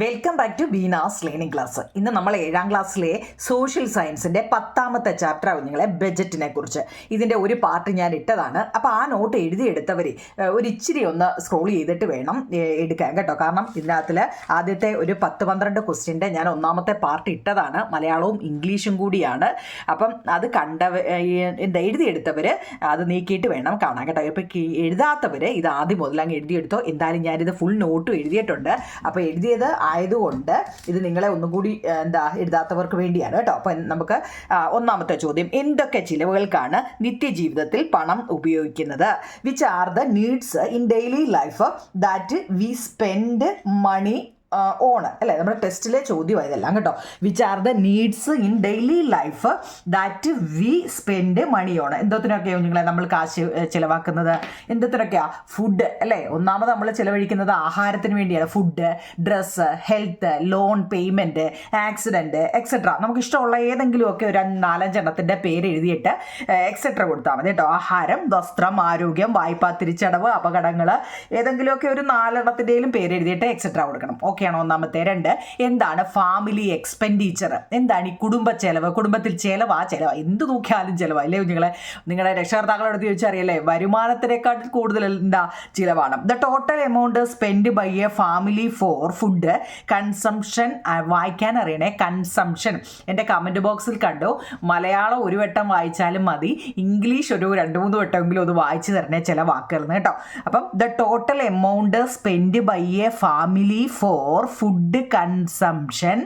Welcome back to Beena's learning class. ഇന്ന് നമ്മൾ 7ാം ക്ലാസ്സിലെ സോഷ്യൽ സയൻസിൻ്റെ 10ാമത്തെ ചാപ്റ്റർ നിങ്ങളെ ബഡ്ജറ്റിനെ കുറിച്ച്. ഇതിൻ്റെ ഒരു പാർട്ട് ഞാൻ ഇട്ടതാണ്. അപ്പോൾ ആ നോട്ട് എഴുതിയെടുത്തവർ ഒരു ഇച്ചിരി ഒന്ന് സ്ക്രോൾ ചെയ്തിട്ട് വേണം എടുക്കാൻ കേട്ടോ. കാരണം ഇതിനകത്തിൽ ആദ്യത്തെ ഒരു 10-12 ക്വസ്റ്റ്യൻ്റെ ഞാൻ 1ാമത്തെ പാർട്ട് ഇട്ടതാണ്. മലയാളവും ഇംഗ്ലീഷും കൂടിയാണ്. അപ്പം അത് എഴുതിയെടുത്തവർ അത് നീക്കിയിട്ട് വേണം കാണാൻ കേട്ടോ. ഇപ്പോൾ എഴുതാത്തവർ ഇത് ആദ്യം മുതൽ അങ്ങ് എഴുതിയെടുത്തോ. എന്തായാലും ഞാനിത് ഫുൾ നോട്ടും എഴുതിയിട്ടുണ്ട്. അപ്പോൾ എഴുതിയത് ആയതുകൊണ്ട് ഇത് നിങ്ങളെ ഒന്നും കൂടി എഴുതാത്തവർക്ക് വേണ്ടിയാണ് കേട്ടോ. അപ്പം നമുക്ക് 1ാമത്തെ ചോദ്യം, എന്തൊക്കെ ചിലവുകൾക്കാണ് നിത്യജീവിതത്തിൽ പണം ഉപയോഗിക്കുന്നത്? Which are the needs in daily life that we spend money on അല്ലേ? നമ്മുടെ ടെസ്റ്റിലെ ചോദ്യം ഇതെല്ലാം കേട്ടോ. Which are the needs in daily life that we spend money on. എന്തോത്തിനൊക്കെയാണ് നിങ്ങളെ നമ്മൾ കാശ് ചിലവാക്കുന്നത്? എന്തോത്തിനൊക്കെയാണ്? ഫുഡ് അല്ലേ? ഒന്നാമത് നമ്മൾ ചിലവഴിക്കുന്നത് ആഹാരത്തിന് വേണ്ടിയാണ്. Food, dress, health, loan payment, accident etcetera. നമുക്ക് ഇഷ്ടമുള്ള ഏതെങ്കിലുമൊക്കെ ഒരു 4-5 എണ്ണത്തിൻ്റെ പേര് എഴുതിയിട്ട് എക്സെട്ര കൊടുത്താൽ മതി കേട്ടോ. ആഹാരം, വസ്ത്രം, ആരോഗ്യം, വായ്പാ തിരിച്ചടവ്, അപകടങ്ങൾ, ഏതെങ്കിലുമൊക്കെ ഒരു 4 എണ്ണത്തിൻ്റെയും പേര് എഴുതിയിട്ട് എക്സെട്ര കൊടുക്കണം. ഓക്കെയാണോ? 1ാമത്തെ. 2, എന്താണ് ഫാമിലി എക്സ്പെൻഡിച്ചർ? എന്താണ് ഈ കുടുംബ ചെലവ്? കുടുംബത്തിൽ ചെലവാ എന്ത് നോക്കിയാലും ചിലവാ അല്ലേ? നിങ്ങളുടെ രക്ഷകർത്താക്കളോട് ചോദിച്ചറിയല്ലേ, വരുമാനത്തിനേക്കാൾ കൂടുതൽ എന്താ ചിലവാണ്. The total amount spend by a family for food consumption. വായിക്കാൻ അറിയണേ, കൺസംഷൻ. എൻ്റെ കമൻറ്റ് ബോക്സിൽ കണ്ടു. മലയാളം ഒരു വട്ടം വായിച്ചാലും മതി, ഇംഗ്ലീഷ് ഒരു 2-3 വട്ടമെങ്കിലും ഒന്ന് വായിച്ചു തരണേ ചില വാക്കുകൾ കേട്ടോ. അപ്പം the total amount spend by a family for food consumption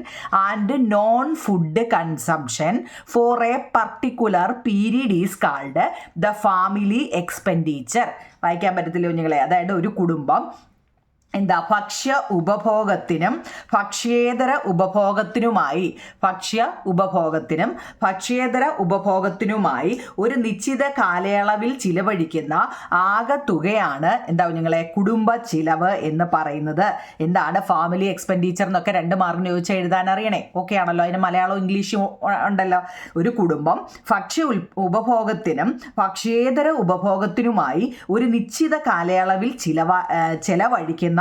and non-food consumption for a particular period is called the family expenditure. വായിക്കാൻ പറ്റത്തില്ല കുഞ്ഞുങ്ങളെ. അതായത് ഒരു കുടുംബം ഭക്ഷ്യ ഉപഭോഗത്തിനും ഭക്ഷ്യേതര ഉപഭോഗത്തിനുമായി ഭക്ഷ്യേതര ഉപഭോഗത്തിനുമായി ഒരു നിശ്ചിത കാലയളവിൽ ചിലവഴിക്കുന്ന ആകെ തുകയാണ് കുഞ്ഞുങ്ങളെ കുടുംബ ചിലവ് എന്ന് പറയുന്നത്. എന്താണ് ഫാമിലി എക്സ്പെൻഡിച്ചർ എന്നൊക്കെ 2 മാർക്കിന് ചോദിച്ചാൽ എഴുതാൻ അറിയണേ. ഓക്കെ ആണല്ലോ? അതിന് മലയാളവും ഇംഗ്ലീഷും ഉണ്ടല്ലോ. ഒരു കുടുംബം ഭക്ഷ്യ ഉപഭോഗത്തിനും ഭക്ഷ്യേതര ഉപഭോഗത്തിനുമായി ഒരു നിശ്ചിത കാലയളവിൽ ചെലവഴിക്കുന്ന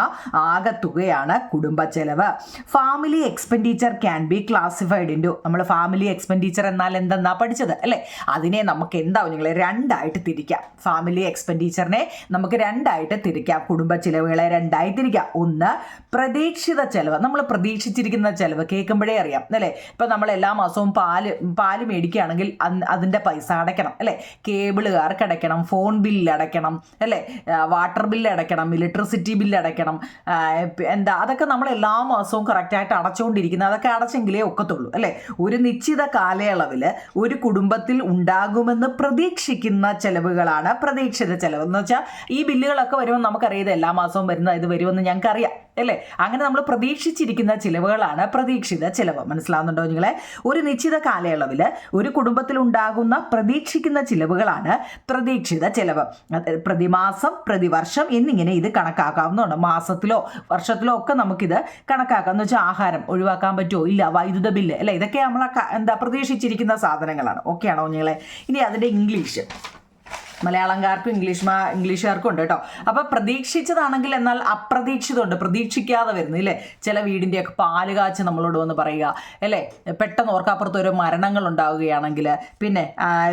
ആകെ തുകയാണ് കുടുംബ ചെലവ്. Family expenditure can be classified into. നമ്മൾ ഫാമിലി എക്സ്പെൻഡിച്ചർ എന്നാൽ എന്തെന്നാ പഠിച്ചത് അല്ലേ? അതിനെ നമുക്ക് നിങ്ങൾ 2ആയിട്ട് തിരിക്കാം. ഫാമിലി എക്സ്പെൻഡിച്ചറിനെ നമുക്ക് 2ആയിട്ട് തിരിക്കാം. കുടുംബ ചിലവുകളെ 2ആയി തിരിക്കാം. ഒന്ന്, പ്രതീക്ഷിത ചെലവ്. നമ്മൾ പ്രതീക്ഷിച്ചിരിക്കുന്ന ചെലവ് കേൾക്കുമ്പോഴേ അറിയാം അല്ലേ? ഇപ്പം നമ്മൾ എല്ലാ മാസവും പാല് മേടിക്കുകയാണെങ്കിൽ അതിൻ്റെ പൈസ അടയ്ക്കണം അല്ലേ? കേബിളുകാർക്ക് അടയ്ക്കണം, ഫോൺ ബില്ല് അടയ്ക്കണം അല്ലേ? വാട്ടർ ബില്ല് അടയ്ക്കണം, ഇലക്ട്രിസിറ്റി ബില്ല് അടയ്ക്കണം. അതൊക്കെ നമ്മൾ എല്ലാ മാസവും കറക്റ്റായിട്ട് അടച്ചുകൊണ്ടിരിക്കുന്നത്. അതൊക്കെ അടച്ചെങ്കിലേ ഒക്കത്തുള്ളൂ അല്ലേ? ഒരു നിശ്ചിത കാലയളവിൽ ഒരു കുടുംബത്തിൽ ഉണ്ടാകുമെന്ന് പ്രതീക്ഷിക്കുന്ന ചെലവുകളാണ് പ്രതീക്ഷിത ചെലവ്. എന്ന് വെച്ചാൽ ഈ ബില്ലുകളൊക്കെ വരുമ്പോൾ നമുക്കറിയാം എല്ലാ മാസവും വരുന്ന ഇത് വരുമെന്ന് ഞങ്ങൾക്കറിയാം അല്ലേ? അങ്ങനെ നമ്മൾ പ്രതീക്ഷിച്ചിരിക്കുന്ന ചിലവുകളാണ് പ്രതീക്ഷിത ചിലവ്. മനസ്സിലാവുന്നുണ്ടോ നിങ്ങളെ? ഒരു നിശ്ചിത കാലയളവിൽ ഒരു കുടുംബത്തിൽ ഉണ്ടാകുന്ന പ്രതീക്ഷിക്കുന്ന ചിലവുകളാണ് പ്രതീക്ഷിത ചിലവ്. പ്രതിമാസം, പ്രതിവർഷം എന്നിങ്ങനെ ഇത് കണക്കാക്കാവുന്നതാണ്. മാസത്തിലോ വർഷത്തിലോ ഒക്കെ നമുക്കിത് കണക്കാക്കാം. എന്ന് വെച്ചാൽ ആഹാരം ഒഴിവാക്കാൻ പറ്റുമോ? ഇല്ല. വൈദ്യുത ബില്ല് അല്ലേ? ഇതൊക്കെ നമ്മൾ പ്രതീക്ഷിച്ചിരിക്കുന്ന സാധനങ്ങളാണ്. ഓക്കെ ആണോ നിങ്ങളെ? ഇനി അതിൻ്റെ ഇംഗ്ലീഷ് മലയാളംകാർക്കും ഇംഗ്ലീഷുകാർക്കും ഉണ്ട് കേട്ടോ. അപ്പോൾ പ്രതീക്ഷിച്ചതാണെങ്കിൽ എന്നാൽ അപ്രതീക്ഷിതമുണ്ട്, പ്രതീക്ഷിക്കാതെ വരുന്നു ഇല്ലേ? ചില വീടിൻ്റെയൊക്കെ പാല് കാച്ച് നമ്മളോട് വന്ന് പറയുക അല്ലേ? പെട്ടെന്ന് ഓർക്കാപ്പുറത്ത് ഓരോ മരണങ്ങൾ ഉണ്ടാവുകയാണെങ്കിൽ, പിന്നെ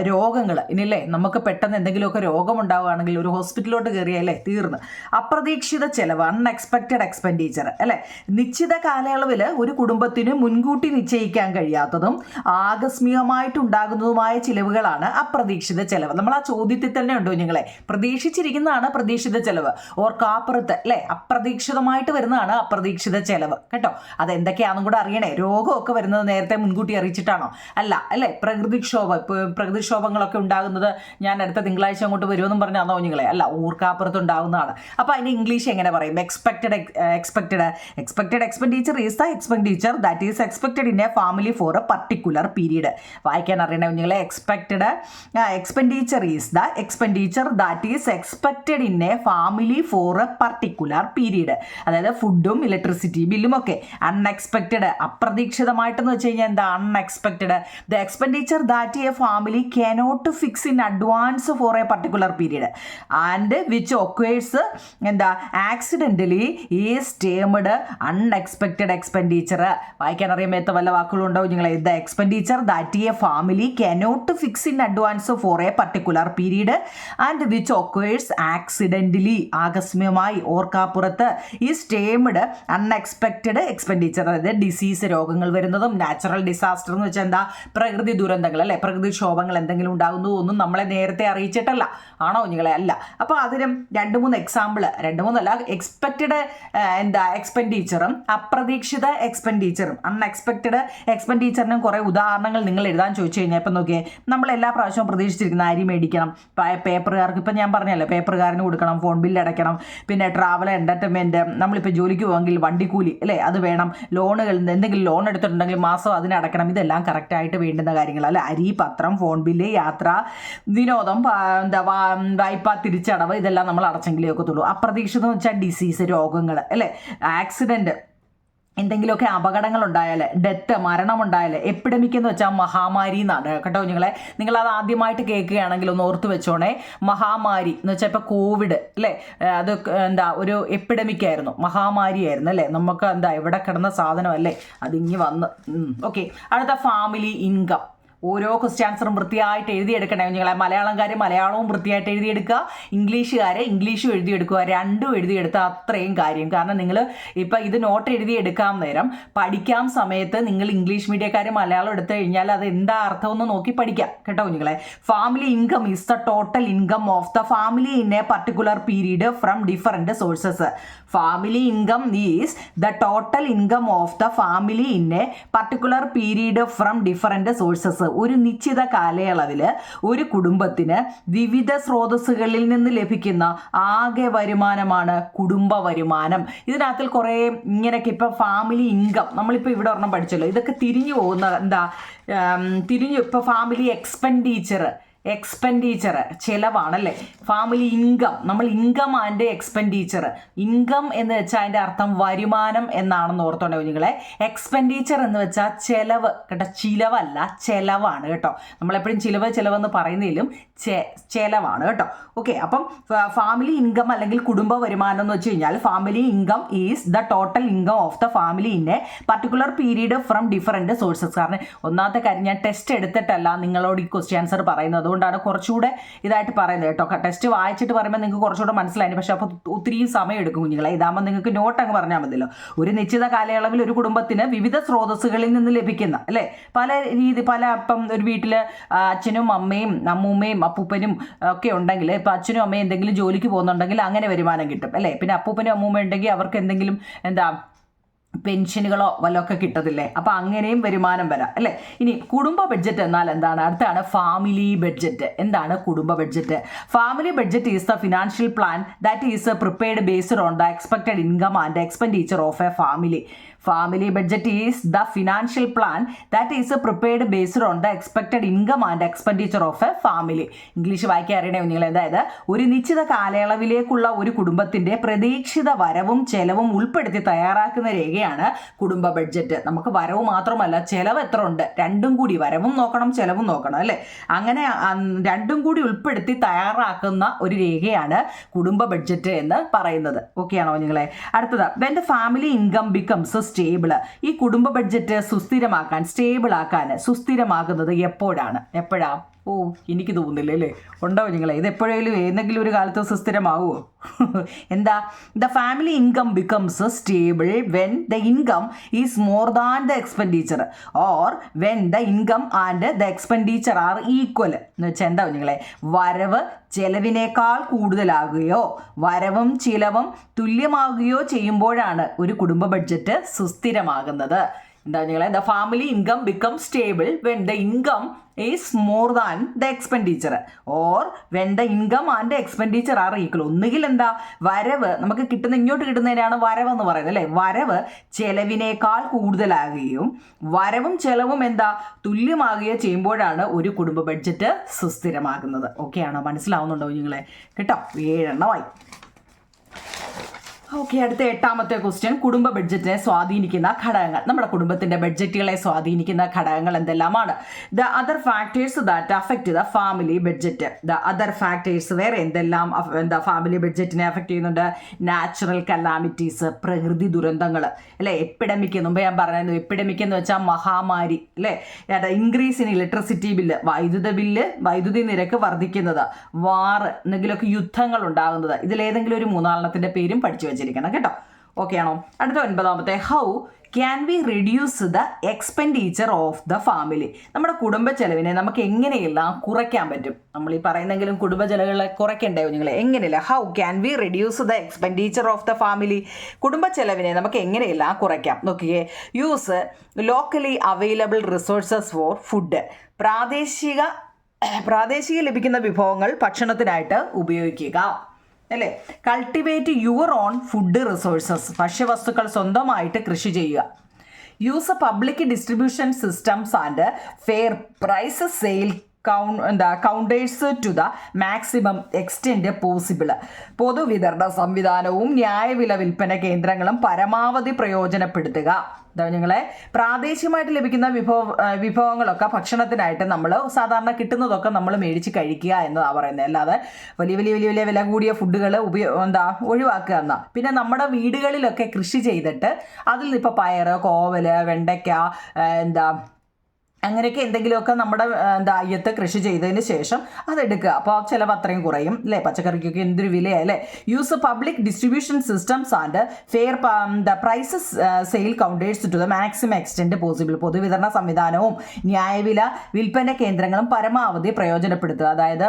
രോഗങ്ങൾ ഇനിയല്ലേ, നമുക്ക് പെട്ടെന്ന് എന്തെങ്കിലുമൊക്കെ രോഗം ഉണ്ടാവുകയാണെങ്കിൽ ഒരു ഹോസ്പിറ്റലിലോട്ട് കയറിയല്ലേ തീർന്ന്. അപ്രതീക്ഷിത ചെലവ്, അൺഎക്സ്പെക്റ്റഡ് എക്സ്പെൻഡിച്ചർ അല്ലേ? നിശ്ചിത കാലയളവിൽ ഒരു കുടുംബത്തിന് മുൻകൂട്ടി നിശ്ചയിക്കാൻ കഴിയാത്തതും ആകസ്മികമായിട്ടുണ്ടാകുന്നതുമായ ചിലവുകളാണ് അപ്രതീക്ഷിത ചെലവ്. നമ്മൾ ആ ചോദ്യത്തിൽ തന്നെ ഉണ്ടോ നിങ്ങളെ? പ്രതീക്ഷിച്ചിരിക്കുന്നതാണ് പ്രതീക്ഷിത ചെലവ്. ഓർക്കാപ്പുറത്ത് അല്ലേ അപ്രതീക്ഷിതമായിട്ട് വരുന്നതാണ് അപ്രതീക്ഷിത ചെലവ് അതെന്തൊക്കെയാണെന്നും കൂടെ അറിയണേ. രോഗമൊക്കെ വരുന്നത് നേരത്തെ മുൻകൂട്ടി അറിയിച്ചിട്ടാണോ? അല്ല അല്ലേ? പ്രകൃതിക്ഷോഭങ്ങളൊക്കെ ഉണ്ടാകുന്നത് ഞാൻ അടുത്ത തിങ്കളാഴ്ച അങ്ങോട്ട് വരുമെന്നും പറഞ്ഞാണോ നിങ്ങളെ? അല്ല, ഓർക്കാപ്പുറത്ത് ഉണ്ടാകുന്നതാണ്. അപ്പോൾ അതിൻ്റെ ഇംഗ്ലീഷ് എങ്ങനെ പറയും? Expected expenditure is the expenditure that is expected in A family four a particular period. വായിക്കാൻ അറിയണേ നിങ്ങളെ? Expected expenditure is the expenditure that is expected in A family four a particular period. അതായത് ഫുഡും electricity ബില്ലും ഒക്കെ unexpected, അപ്രതീക്ഷിതമായിട്ടെന്ന് വെച്ച് കഴിഞ്ഞാൽ എന്താ unexpected. The expenditure that a family cannot fix in advance for a particular period and which occurs എന്താ accidentally is termed unexpected expenditure. വായിക്കാൻ അറിയാത്ത വല്ല വാക്കുകളുണ്ടോ നിങ്ങളെ? The expenditure that a family cannot fix in advance for a particular period and which occurs accidentally, ആകസ്മികമായി ഓർക്കാപ്പുറത്ത്, is termed unexpected expenditure. അതായത് disease, രോഗങ്ങൾ വരുന്നതും നാച്ചുറൽ ഡിസാസ്റ്റർ എന്ന് വെച്ചാൽ എന്താ പ്രകൃതി ദുരന്തങ്ങൾ അല്ലേ, പ്രകൃതിക്ഷോഭങ്ങൾ എന്തെങ്കിലും ഉണ്ടാകുന്നു ഒന്നും നമ്മളെ നേരത്തെ അറിയിച്ചിട്ടല്ല, ആണോ നിങ്ങളെ? അല്ല. അപ്പോൾ അതിനും 2-3 എക്സാമ്പിൾ, 2-3 എക്സ്പെക്റ്റഡ് എന്താ എക്സ്പെൻഡിച്ചറും അപ്രതീക്ഷിത എക്സ്പെൻഡിച്ചറും അൺഎക്സ്പെക്റ്റഡ് എക്സ്പെൻഡിച്ചറിനും കുറേ ഉദാഹരണങ്ങൾ നിങ്ങൾ എഴുതാൻ ചോദിച്ചു കഴിഞ്ഞാൽ ഇപ്പം നോക്കിയേ, നമ്മൾ എല്ലാ പ്രാവശ്യവും പ്രതീക്ഷിച്ചിരിക്കുന്ന അരി മേടിക്കണം, പേപ്പറുകാർക്ക് ഇപ്പം ഞാൻ പറഞ്ഞല്ലോ പേപ്പറുകാരന് കൊടുക്കണം, ഫോൺ ബില്ല് അടയ്ക്കണം, പിന്നെ ട്രാവൽ എൻ്റർടൈൻമെൻറ്റ്, നമ്മളിപ്പോൾ ജോലിക്ക് പോകെങ്കിൽ വണ്ടിക്കൂലി അല്ലേ അത് വേണം, ലോണുകൾ എന്തെങ്കിലും ലോൺ എടുത്തിട്ടുണ്ടെങ്കിൽ മാസം അതിന് അടയ്ക്കണം, ഇതെല്ലാം കറക്റ്റായിട്ട് വേണ്ടുന്ന കാര്യങ്ങൾ അല്ലേ. അരി, പത്രം, ഫോൺ ബില്ല്, യാത്ര, വിനോദം, എന്താ വായ്പ തിരിച്ചടവ്, ഇതെല്ലാം നമ്മൾ അടച്ചെങ്കിലേ ഒക്കത്തുള്ളൂ. അപ്രതീക്ഷിതം എന്ന് വെച്ചാൽ ഡിസീസ്, രോഗങ്ങൾ അല്ലേ, ആക്സിഡൻറ്റ്, എന്തെങ്കിലുമൊക്കെ അപകടങ്ങൾ ഉണ്ടായാൽ, ഡെത്ത്, മരണമുണ്ടായാൽ, എപ്പിഡമിക് എന്ന് വെച്ചാൽ മഹാമാരി എന്നാണ് കേട്ടോ നിങ്ങളത് ആദ്യമായിട്ട് കേൾക്കുകയാണെങ്കിൽ ഒന്ന് ഓർത്ത് വെച്ചോണേ. മഹാമാരി എന്ന് വെച്ചാൽ ഇപ്പോൾ കോവിഡ് അല്ലേ, അത് എന്താ ഒരു എപ്പിഡമിക് ആയിരുന്നു, മഹാമാരി ആയിരുന്നു അല്ലേ, നമുക്ക് എന്താ എവിടെ കിടന്ന സാധനമല്ലേ അതിങ്ങി വന്ന്. ഓക്കെ, അടുത്ത ഫാമിലി ഇൻകം. ഓരോ ക്വസ്റ്റ്യൻ ആൻസറും വൃത്തിയായിട്ട് എഴുതിയെടുക്കണേ നിങ്ങളെ. മലയാളംകാർ മലയാളവും വൃത്തിയായിട്ട് എഴുതിയെടുക്കുക, ഇംഗ്ലീഷുകാർ ഇംഗ്ലീഷും എഴുതിയെടുക്കുക, രണ്ടും എഴുതിയെടുത്താൽ അത്രയും കാര്യം. കാരണം നിങ്ങൾ ഇപ്പം ഇത് നോട്ട് എഴുതിയെടുക്കാൻ നേരം പഠിക്കാൻ സമയത്ത് നിങ്ങൾ ഇംഗ്ലീഷ് മീഡിയക്കാർ മലയാളം എടുത്തു കഴിഞ്ഞാൽ അത് എന്താ അർത്ഥമെന്ന് നോക്കി പഠിക്കാം കേട്ടോ നിങ്ങളെ. Family income is the total income of the family in A particular period from different sources. Family income is the total income of the family in A particular period from different sources. ഒരു നിശ്ചിത കാലയളവിൽ ഒരു കുടുംബത്തിന് വിവിധ സ്രോതസ്സുകളിൽ നിന്ന് ലഭിക്കുന്ന ആകെ വരുമാനമാണ് കുടുംബ വരുമാനം. ഇതിനകത്തിൽ കുറേ ഇങ്ങനെയൊക്കെ ഇപ്പോൾ ഫാമിലി ഇൻകം നമ്മളിപ്പോൾ ഇവിടെ ഒരെണ്ണം പഠിച്ചല്ലോ, ഇതൊക്കെ തിരിഞ്ഞു പോകുന്ന എന്താ ഇപ്പോൾ ഫാമിലി എക്സ്പെൻഡിച്ചർ ചിലവാണല്ലേ. ഫാമിലി ഇൻകം, നമ്മൾ ഇൻകം ആൻഡ് എക്സ്പെൻഡിച്ചർ, ഇൻകം എന്ന് വെച്ചാൽ അതിൻ്റെ അർത്ഥം വരുമാനം എന്നാണെന്ന് ഓർത്തോണ്ടേ നിങ്ങളെ. എക്സ്പെൻഡിച്ചർ എന്ന് വെച്ചാൽ ചിലവ് കേട്ടോ, ചിലവല്ല ചിലവാണ് കേട്ടോ. നമ്മളെപ്പോഴും ചിലവെന്ന് പറയുന്നതിലും ചിലവാണ് കേട്ടോ. ഓക്കെ, അപ്പം ഫാമിലി ഇൻകം അല്ലെങ്കിൽ കുടുംബ വരുമാനം എന്ന് വെച്ച് കഴിഞ്ഞാൽ family income is the total income of the family in A particular period from different sources. കാരണം ഒന്നാമത്തെ കാര്യം ഞാൻ ടെസ്റ്റ് എടുത്തിട്ടല്ല നിങ്ങളോട് ഈ ക്വസ്റ്റ്യൻ ആൻസർ പറയുന്നത്, അതുകൊണ്ടാണ് കുറച്ചുകൂടെ ഇതായിട്ട് പറയുന്നത് കേട്ടോ. ടെസ്റ്റ് വായിച്ചിട്ട് പറയുമ്പോൾ നിങ്ങൾക്ക് കുറച്ചുകൂടെ മനസ്സിലായി, പക്ഷേ അപ്പോൾ ഒത്തിരി സമയം എടുക്കും കുഞ്ഞുങ്ങളെ. ഇതാകുമ്പോൾ നിങ്ങൾക്ക് നോട്ട് അങ്ങ് പറഞ്ഞാൽ മതിയല്ലോ. ഒരു നിശ്ചിത കാലയളവിൽ ഒരു കുടുംബത്തിന് വിവിധ സ്രോതസ്സുകളിൽ നിന്ന് ലഭിക്കുന്ന അല്ലേ പല ഇപ്പം ഒരു വീട്ടിൽ അച്ഛനും അമ്മയും അമ്മൂമ്മയും അപ്പൂപ്പനും ഒക്കെ ഉണ്ടെങ്കിൽ, ഇപ്പം അച്ഛനും അമ്മയും എന്തെങ്കിലും ജോലിക്ക് പോകുന്നുണ്ടെങ്കിൽ അങ്ങനെ വരുമാനം കിട്ടും അല്ലേ. പിന്നെ അപ്പൂപ്പനും അമ്മൂമ്മ ഉണ്ടെങ്കിൽ അവർക്ക് എന്തെങ്കിലും പെൻഷനുകളോ വല്ലതൊക്കെ കിട്ടത്തില്ലേ, അപ്പോൾ അങ്ങനെയും വരുമാനം വരാം അല്ലേ. ഇനി കുടുംബ ബഡ്ജറ്റ് എന്നാൽ എന്താണ്? അടുത്താണ് ഫാമിലി ബഡ്ജറ്റ്. എന്താണ് കുടുംബ budget? Family budget is the financial plan that is prepared based on the expected income and expenditure of a family. Family budget is the financial plan that is prepared based on the expected income and expenditure of a family. English വായിക്കാൻ അറിയണേ നിങ്ങൾ. അതായത് ഒരു നിശ്ചിത കാലയളവിലേക്കുള്ള ഒരു കുടുംബത്തിൻ്റെ പ്രതീക്ഷിത വരവും ചെലവും ഉൾപ്പെടുത്തി തയ്യാറാക്കുന്ന രേഖയാണ് കുടുംബ ബഡ്ജറ്റ്. നമുക്ക് വരവ് മാത്രമല്ല ചെലവ് എത്ര ഉണ്ട് രണ്ടും കൂടി, വരവും നോക്കണം ചെലവും നോക്കണം അല്ലേ. അങ്ങനെ രണ്ടും കൂടി ഉൾപ്പെടുത്തി തയ്യാറാക്കുന്ന ഒരു രേഖയാണ് കുടുംബ ബഡ്ജറ്റ് എന്ന് പറയുന്നത്. ഓക്കെ ആണോ നിങ്ങളെ? അടുത്തത് when the family income becomes stable. ഈ കുടുംബ ബഡ്ജറ്റ് സുസ്ഥിരമാക്കാൻ, സ്റ്റേബിൾ ആക്കാൻ, സുസ്ഥിരമാകുന്നത് എപ്പോഴാ? ഓ, എനിക്ക് തോന്നുന്നില്ല അല്ലേ. ഉണ്ടോ നിങ്ങളെ? ഇത് എപ്പോഴേലും ഏതെങ്കിലും ഒരു കാലത്ത് സുസ്ഥിരമാവുമോ? എന്താ? The family income becomes stable when the income is more than the expenditure or when the income and the expenditure are equal. എന്ന് വെച്ചാൽ എന്താ നിങ്ങളെ? വരവ് ചെലവിനേക്കാൾ കൂടുതലാകുകയോ വരവും ചിലവും തുല്യമാകുകയോ ചെയ്യുമ്പോഴാണ് ഒരു കുടുംബ ബഡ്ജറ്റ് സുസ്ഥിരമാകുന്നത്. എന്താ നിങ്ങളെ the family income become stable when the income is more than the expenditure or when the income and expenditure are equal. ഒന്നുകിൽ എന്താ വരവ് നമുക്ക് ഇങ്ങോട്ട് കിട്ടുന്നതിനാണ് വരവ് എന്ന് പറയുന്നത് അല്ലേ. വരവ് ചെലവിനേക്കാൾ കൂടുതലാകുകയും വരവും ചെലവും എന്താ തുല്യമാകുകയോ ചെയ്യുമ്പോഴാണ് ഒരു കുടുംബ ബഡ്ജറ്റ് സുസ്ഥിരമാകുന്നത്. ഓക്കെ ആണോ? മനസ്സിലാവുന്നുണ്ടോ നിങ്ങളെ? കേട്ടോ, 7 എണ്ണമായി. ഓക്കെ, അടുത്ത 8ാമത്തെ ക്വസ്റ്റ്യൻ. കുടുംബ ബഡ്ജറ്റിനെ സ്വാധീനിക്കുന്ന ഘടകങ്ങൾ. നമ്മുടെ കുടുംബത്തിന്റെ ബഡ്ജറ്റുകളെ സ്വാധീനിക്കുന്ന ഘടകങ്ങൾ എന്തെല്ലാമാണ്? The other factors that affect the family budget. The other factors വേറെ എന്തെല്ലാം എന്താ ഫാമിലി ബഡ്ജറ്റിനെ അഫക്റ്റ് ചെയ്യുന്നുണ്ട്? നാച്ചുറൽ കലാമിറ്റീസ്, പ്രകൃതി ദുരന്തങ്ങൾ അല്ലേ. എപ്പിഡമിക് മുമ്പ് ഞാൻ പറഞ്ഞു, എപ്പിഡമിക് എന്ന് വെച്ചാൽ മഹാമാരി അല്ലേ. ഇൻക്രീസ് ഇൻ ഇലക്ട്രിസിറ്റി ബില്ല്, വൈദ്യുതി നിരക്ക് വർദ്ധിക്കുന്നത്, വാറ് എന്തെങ്കിലുമൊക്കെ യുദ്ധങ്ങൾ ഉണ്ടാകുന്നത്. ഇതിലേതെങ്കിലും ഒരു 3 പേരും പഠിച്ചു വെച്ചിരിക്കണം കേട്ടോ. ഓക്കെ ആണോ? അടുത്ത 9ാമത്തെ, how can we reduce the expenditure of the family. നമ്മുടെ കുടുംബ ചെലവിനെ നമുക്ക് എങ്ങനെയെല്ലാം കുറയ്ക്കാൻ പറ്റും? നമ്മൾ ഈ പറയുന്നെങ്കിലും കുടുംബ ചെലവുകളെ കുറയ്ക്കണ്ടേ നിങ്ങൾ? എങ്ങനെയല്ല? How can we reduce the expenditure of the family. കുടുംബ ചെലവിനെ നമുക്ക് എങ്ങനെയെല്ലാം കുറയ്ക്കാം? നോക്കിയേ. Use locally available resources for food. പ്രാദേശിക ലഭിക്കുന്ന വിഭവങ്ങൾ ഭക്ഷണത്തിനായിട്ട് ഉപയോഗിക്കുക അല്ലേ. Cultivate your own food resources. ഭക്ഷ്യവസ്തുക്കൾ സ്വന്തമായിട്ട് കൃഷി ചെയ്യുക. Use a public distribution systems and fair price sale counters to the maximum extend possible. പൊതുവിതരണ സംവിധാനവും ന്യായവില വിൽപ്പന കേന്ദ്രങ്ങളും പരമാവധി പ്രയോജനപ്പെടുത്തുക. നിങ്ങളെ പ്രാദേശികമായിട്ട് ലഭിക്കുന്ന വിഭവങ്ങളൊക്കെ ഭക്ഷണത്തിനായിട്ട് നമ്മൾ സാധാരണ കിട്ടുന്നതൊക്കെ നമ്മൾ മേടിച്ച് കഴിക്കുക എന്നതാണ് പറയുന്നത്. അല്ലാതെ വലിയ വില കൂടിയ ഫുഡുകൾ ഒഴിവാക്കുക എന്നാ. പിന്നെ നമ്മുടെ വീടുകളിലൊക്കെ കൃഷി ചെയ്തിട്ട് അതിൽ ഇപ്പോൾ പയറ്, കോവല്, വെണ്ടയ്ക്ക അങ്ങനെയൊക്കെ എന്തെങ്കിലുമൊക്കെ നമ്മുടെ അയ്യത്ത് കൃഷി ചെയ്തതിന് ശേഷം അതെടുക്കുക. അപ്പോൾ ചിലവ് അത്രയും കുറയും അല്ലേ. പച്ചക്കറിക്കൊക്കെ എന്തൊരു വിലയാണ് അല്ലേ. Use public distribution systems and fair prices sale counters to the maximum extend possible. പൊതുവിതരണ സംവിധാനവും ന്യായവില വിൽപ്പന കേന്ദ്രങ്ങളും പരമാവധി പ്രയോജനപ്പെടുത്തുക. അതായത്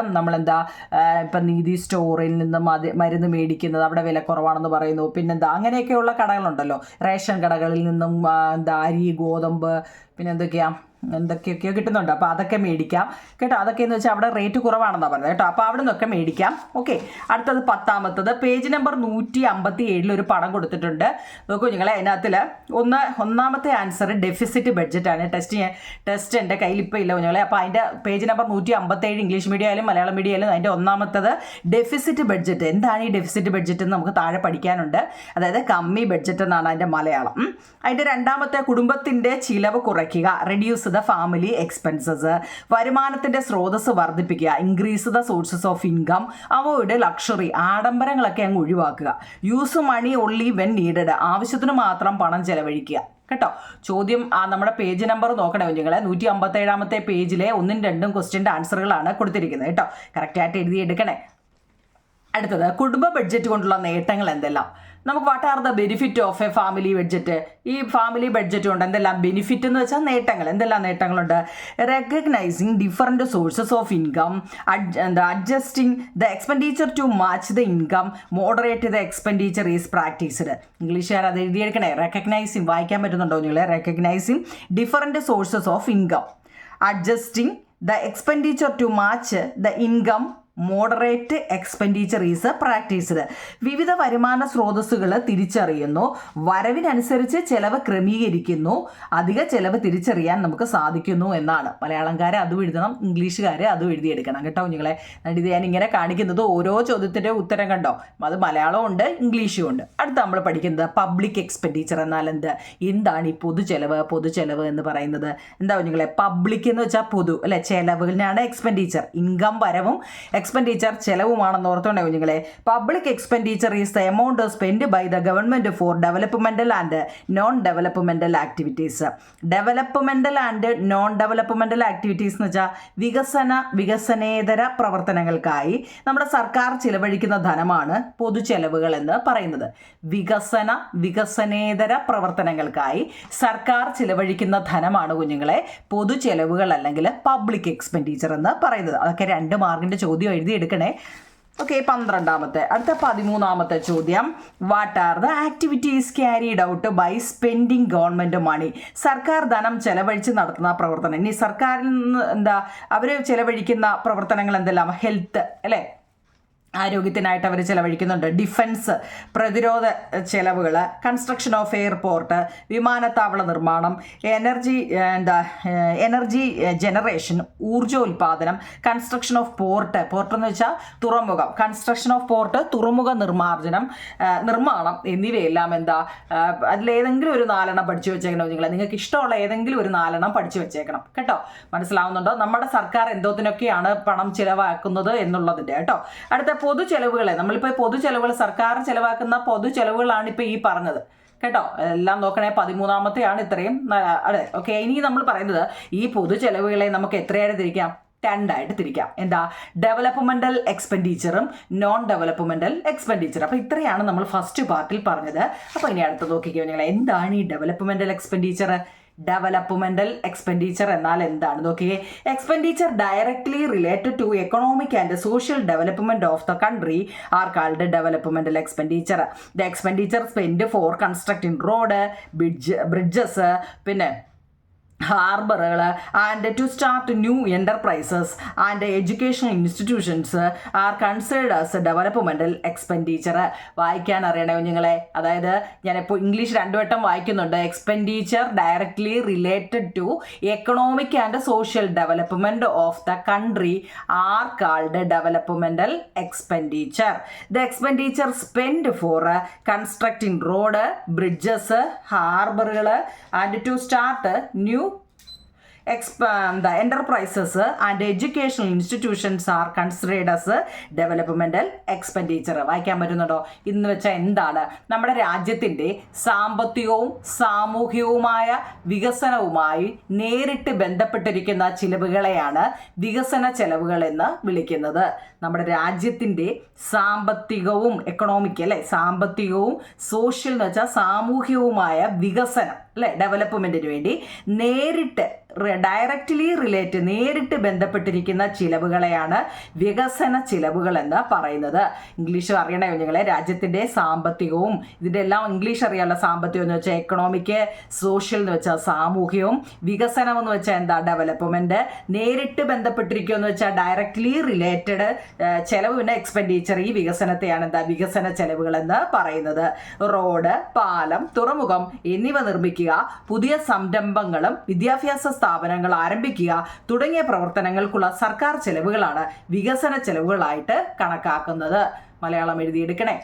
ഇപ്പം നീതി സ്റ്റോറിൽ നിന്നും മരുന്ന് മേടിക്കുന്നത് അവിടെ വില കുറവാണെന്ന് പറയുന്നു. പിന്നെന്താ അങ്ങനെയൊക്കെയുള്ള കടകളുണ്ടല്ലോ, റേഷൻ കടകളിൽ നിന്നും അരി, ഗോതമ്പ്, പിന്നെ എന്തൊക്കെയൊക്കെയോ കിട്ടുന്നുണ്ട്. അപ്പോൾ അതൊക്കെ മേടിക്കാം കേട്ടോ. അതൊക്കെയെന്ന് വെച്ചാൽ അവിടെ റേറ്റ് കുറവാണെന്നാണ് പറയുന്നത് കേട്ടോ. അപ്പോൾ അവിടെ നിന്നൊക്കെ മേടിക്കാം. ഓക്കെ, അടുത്തത് 10ാമത്തത്, പേജ് നമ്പർ 157 ഒരു പടം കൊടുത്തിട്ടുണ്ട്. നോക്കൂ നിങ്ങളെ, അതിനകത്തിൽ ഒന്നാമത്തെ ആൻസർ ഡെഫിസിറ്റ് ബഡ്ജറ്റാണ്. ടെസ്റ്റ് എൻ്റെ കയ്യിൽ ഇപ്പോൾ ഇല്ല കുഞ്ഞുങ്ങളെ. അപ്പോൾ അതിൻ്റെ പേജ് നമ്പർ 157 ഇംഗ്ലീഷ് മീഡിയം ആയാലും മലയാളം മീഡിയം ആയാലും അതിൻ്റെ ഒന്നാമത്തത് ഡെഫിസിറ്റ് ബഡ്ജറ്റ്. എന്താണ് ഈ ഡെഫിസിറ്റ് ബഡ്ജറ്റ് എന്ന് നമുക്ക് താഴെ പഠിക്കാനുണ്ട്. അതായത് കമ്മി ബഡ്ജറ്റ് എന്നാണ് അതിൻ്റെ മലയാളം. അതിൻ്റെ 2ാമത്തെ കുടുംബത്തിൻ്റെ ചിലവ് കുറയ്ക്കുക, റെഡ്യൂസ് ദ ഫാമിലി എക്സ്പെൻസസ്. വരുമാനത്തിന്റെ സ്രോതസ് വർദ്ധിപ്പിക്കുക, increase the sources of income. Avoid luxury, ആഡംബരങ്ങളൊക്കെ അങ്ങ് ഒഴിവാക്കുക. Use money only when needed, ആവശ്യത്തിന് മാത്രം പണം ചെലവഴിക്കുക കേട്ടോ. ചോദ്യം നമ്മുടെ പേജ് നമ്പർ നോക്കണേ കുഞ്ഞുങ്ങളെ. 157ാമത്തെ പേജിലെ 1ഉം 2ഉം ക്വസ്റ്റ്യൻ്റെ ആൻസറുകളാണ് കൊടുത്തിരിക്കുന്നത് കേട്ടോ. കറക്റ്റായിട്ട് എഴുതിയെടുക്കണേ. അടുത്തത്, കുടുംബ ബഡ്ജറ്റ് കൊണ്ടുള്ള നേട്ടങ്ങൾ എന്തെല്ലാം? നമുക്ക് what are the benefit of a family budget? ഈ ഫാമിലി ബഡ്ജറ്റ് കൊണ്ട് എന്തെല്ലാം ബെനിഫിറ്റ് എന്ന് വെച്ചാൽ നേട്ടങ്ങൾ. എന്തെല്ലാം നേട്ടങ്ങളുണ്ട്? Recognising different sources of income, adjusting the expenditure to match the income, moderate the expenditure is practised. ഇംഗ്ലീഷുകാർ അത് എഴുതിയെടുക്കണേ. റെക്കഗ്നൈസിങ് വായിക്കാൻ പറ്റുന്നുണ്ടോ നിങ്ങളെ? Recognising different sources of income, adjusting the expenditure to match the income, moderate expenditure is practised. വിവിധ വരുമാന സ്രോതസ്സുകൾ തിരിച്ചറിയുന്നു, വരവിനനുസരിച്ച് ചെലവ് ക്രമീകരിക്കുന്നു, അധിക ചെലവ് തിരിച്ചറിയാൻ നമുക്ക് സാധിക്കുന്നു എന്നാണ്. മലയാളംകാരെ അതും എഴുതണം, ഇംഗ്ലീഷുകാരെ അതും എഴുതിയെടുക്കണം കേട്ടോ കുഞ്ഞുങ്ങളെ. ഇത് ഞാൻ ഇങ്ങനെ കാണിക്കുന്നത് ഓരോ ചോദ്യത്തിൻ്റെ ഉത്തരം കണ്ടോ, അത് മലയാളവും ഉണ്ട് ഇംഗ്ലീഷും ഉണ്ട്. അടുത്ത നമ്മൾ പഠിക്കുന്നത് പബ്ലിക് എക്സ്പെൻഡിച്ചർ എന്നാൽ എന്താണ് ഈ പൊതുചെലവ് എന്ന് പറയുന്നത്? എന്താ കുഞ്ഞുങ്ങളെ? പബ്ലിക് എന്ന് വെച്ചാൽ പൊതു അല്ലെ, ചെലവിനാണ് എക്സ്പെൻഡിച്ചർ. ഇൻകം വരവും എക്സ്പെൻഡിച്ചർ ചെലവുമാണെന്ന് ഓർത്തോണ്ടേ കുഞ്ഞുങ്ങളെ. Public expenditure is the amount spend by the government for developmental and non developmental activities. Developmental and non developmental activities എന്ന് വെച്ചാൽ വികസനേതര പ്രവർത്തനങ്ങൾക്കായി നമ്മുടെ സർക്കാർ ചിലവഴിക്കുന്ന ധനമാണ് പൊതുചെലവുകൾ എന്ന് പറയുന്നത്. വികസനേതര പ്രവർത്തനങ്ങൾക്കായി സർക്കാർ ചിലവഴിക്കുന്ന ധനമാണ് കുഞ്ഞുങ്ങളെ പൊതുചെലവുകൾ അല്ലെങ്കിൽ പബ്ലിക് എക്സ്പെൻഡിച്ചർ എന്ന് പറയുന്നത്. അതൊക്കെ 2 മാർക്കിന്റെ ചോദ്യം എഴുതിയെടുക്കണേ. ഓക്കെ, 12ാമത്തെ. അടുത്ത 13ാമത്തെ ചോദ്യം, what are the activities carried out by spending government money? സർക്കാർ ധനം ചെലവഴിച്ച് നടത്തുന്ന പ്രവർത്തനം. ഇനി സർക്കാരിൽ നിന്ന് എന്താ അവർ ചെലവഴിക്കുന്ന പ്രവർത്തനങ്ങൾ എന്തെല്ലാം? ഹെൽത്ത് അല്ലേ, ആരോഗ്യത്തിനായിട്ട് അവർ ചെലവഴിക്കുന്നുണ്ട്. ഡിഫൻസ്, പ്രതിരോധ ചെലവുകൾ, കൺസ്ട്രക്ഷൻ ഓഫ് എയർപോർട്ട്, വിമാനത്താവള നിർമ്മാണം, എനർജി ജനറേഷൻ, ഊർജ്ജോൽപാദനം, കൺസ്ട്രക്ഷൻ ഓഫ് പോർട്ട് എന്ന് വെച്ചാൽ തുറമുഖം, കൺസ്ട്രക്ഷൻ ഓഫ് പോർട്ട്, തുറമുഖ നിർമ്മാണം എന്നിവയെല്ലാം എന്താ, അതിലേതെങ്കിലും ഒരു 4 പഠിച്ചു വെച്ചേക്കണം. നിങ്ങൾക്ക് ഇഷ്ടമുള്ള ഏതെങ്കിലും ഒരു 4 പഠിച്ചു വെച്ചേക്കണം കേട്ടോ. മനസ്സിലാവുന്നുണ്ടോ? നമ്മുടെ സർക്കാർ എന്തോത്തിനൊക്കെയാണ് പണം ചിലവാക്കുന്നത് എന്നുള്ളതിൻ്റെ കേട്ടോ. അടുത്ത പൊതു ചെലവുകളെ, നമ്മളിപ്പോൾ പൊതു ചെലവുകൾ, സർക്കാർ ചെലവാക്കുന്ന പൊതു ചെലവുകളാണ് ഇപ്പോൾ ഈ പറഞ്ഞത് കേട്ടോ. എല്ലാം നോക്കണേ, 13ാമത്തെയാണ് ഇത്രയും. അതെ, ഓക്കെ. ഇനി നമ്മൾ പറയുന്നത് ഈ പൊതു ചെലവുകളെ നമുക്ക് എത്രയായിട്ട് തിരിക്കാം? 2 ആയിട്ട് തിരിക്കാം. എന്താ? ഡെവലപ്മെന്റൽ എക്സ്പെൻഡിച്ചറും നോൺ ഡെവലപ്മെന്റൽ എക്സ്പെൻഡിച്ചർ. അപ്പോൾ ഇത്രയാണ് നമ്മൾ ഫസ്റ്റ് പാർട്ടിൽ പറഞ്ഞത്. അപ്പോൾ ഇനി അടുത്ത് നോക്കിക്കോ നിങ്ങൾ, എന്താണ് ഈ ഡെവലപ്മെന്റൽ എക്സ്പെൻഡിച്ചർ? ഡെവലപ്മെന്റൽ എക്സ്പെൻഡിച്ചർ എന്നാൽ എന്താണ് നോക്കിയേ? Expenditure directly related to economic and social development of the country are called developmental expenditure. The expenditure spend for constructing road, bridges, പിന്നെ ഹാർബറുകൾ, and to start new enterprises and educational institutions are considered as developmental expenditure. വായിക്കാൻ അറിയണോ നിങ്ങളെ? അതായത് ഞാനിപ്പോൾ English 2 വട്ടം വായിക്കുന്നുണ്ട്. Expenditure directly related to economic and social development of the country are called developmental expenditure. The expenditure spend for constructing road, bridges, ഹാർബറുകൾ, and to start new the enterprises and educational institutions are considered as developmental expenditure. വായിക്കാൻ പറ്റുന്നുണ്ടോ? ഇന്ന് വെച്ചാൽ എന്താണ്? നമ്മുടെ രാജ്യത്തിൻ്റെ സാമ്പത്തികവും സാമൂഹികവുമായ വികസനവുമായി നേരിട്ട് ബന്ധപ്പെട്ടിരിക്കുന്ന ചിലവുകളെയാണ് വികസന ചെലവുകൾ എന്ന് വിളിക്കുന്നത്. നമ്മുടെ രാജ്യത്തിൻ്റെ സാമ്പത്തികവും, എക്കണോമിക് അല്ലേ, സാമ്പത്തികവും സോഷ്യൽ എന്ന് വെച്ചാൽ സാമൂഹികവുമായ വികസനം അല്ലേ, ഡെവലപ്മെൻറ്റിന് വേണ്ടി നേരിട്ട് ഡയറക്റ്റ്ലി നേരിട്ട് ബന്ധപ്പെട്ടിരിക്കുന്ന ചിലവുകളെയാണ് വികസന ചിലവുകൾ എന്ന് പറയുന്നത്. ഇംഗ്ലീഷ് അറിയണേ നിങ്ങളെ? രാജ്യത്തിൻ്റെ സാമ്പത്തികവും, ഇതിൻ്റെ എല്ലാം ഇംഗ്ലീഷ് അറിയാമല്ലോ. സാമ്പത്തികം എന്ന് വെച്ചാൽ എക്കണോമിക്, സോഷ്യൽ എന്ന് വെച്ചാൽ സാമൂഹികവും, വികസനം എന്ന് വെച്ചാൽ എന്താ? ഡെവലപ്മെൻറ്റ്. നേരിട്ട് ബന്ധപ്പെട്ടിരിക്കുക എന്ന് വെച്ചാൽ ഡയറക്റ്റ്ലി റിലേറ്റഡ് ചെലവ്, പിന്നെ എക്സ്പെൻഡിച്ചർ, ഈ വികസനത്തെയാണ് എന്താ? വികസന ചെലവുകൾ എന്ന് പറയുന്നത്. റോഡ്, പാലം, തുറമുഖം എന്നിവ നിർമ്മിക്കുക, പുതിയ സംരംഭങ്ങളും വിദ്യാഭ്യാസ സ്ഥാപനങ്ങൾ ആരംഭിക്കുക തുടങ്ങിയ പ്രവർത്തനങ്ങൾക്കുള്ള സർക്കാർ ചെലവുകളാണ് വികസന ചെലവുകളായിട്ട് കണക്കാക്കുന്നത്. മലയാളം എഴുതിയെടുക്കണേ.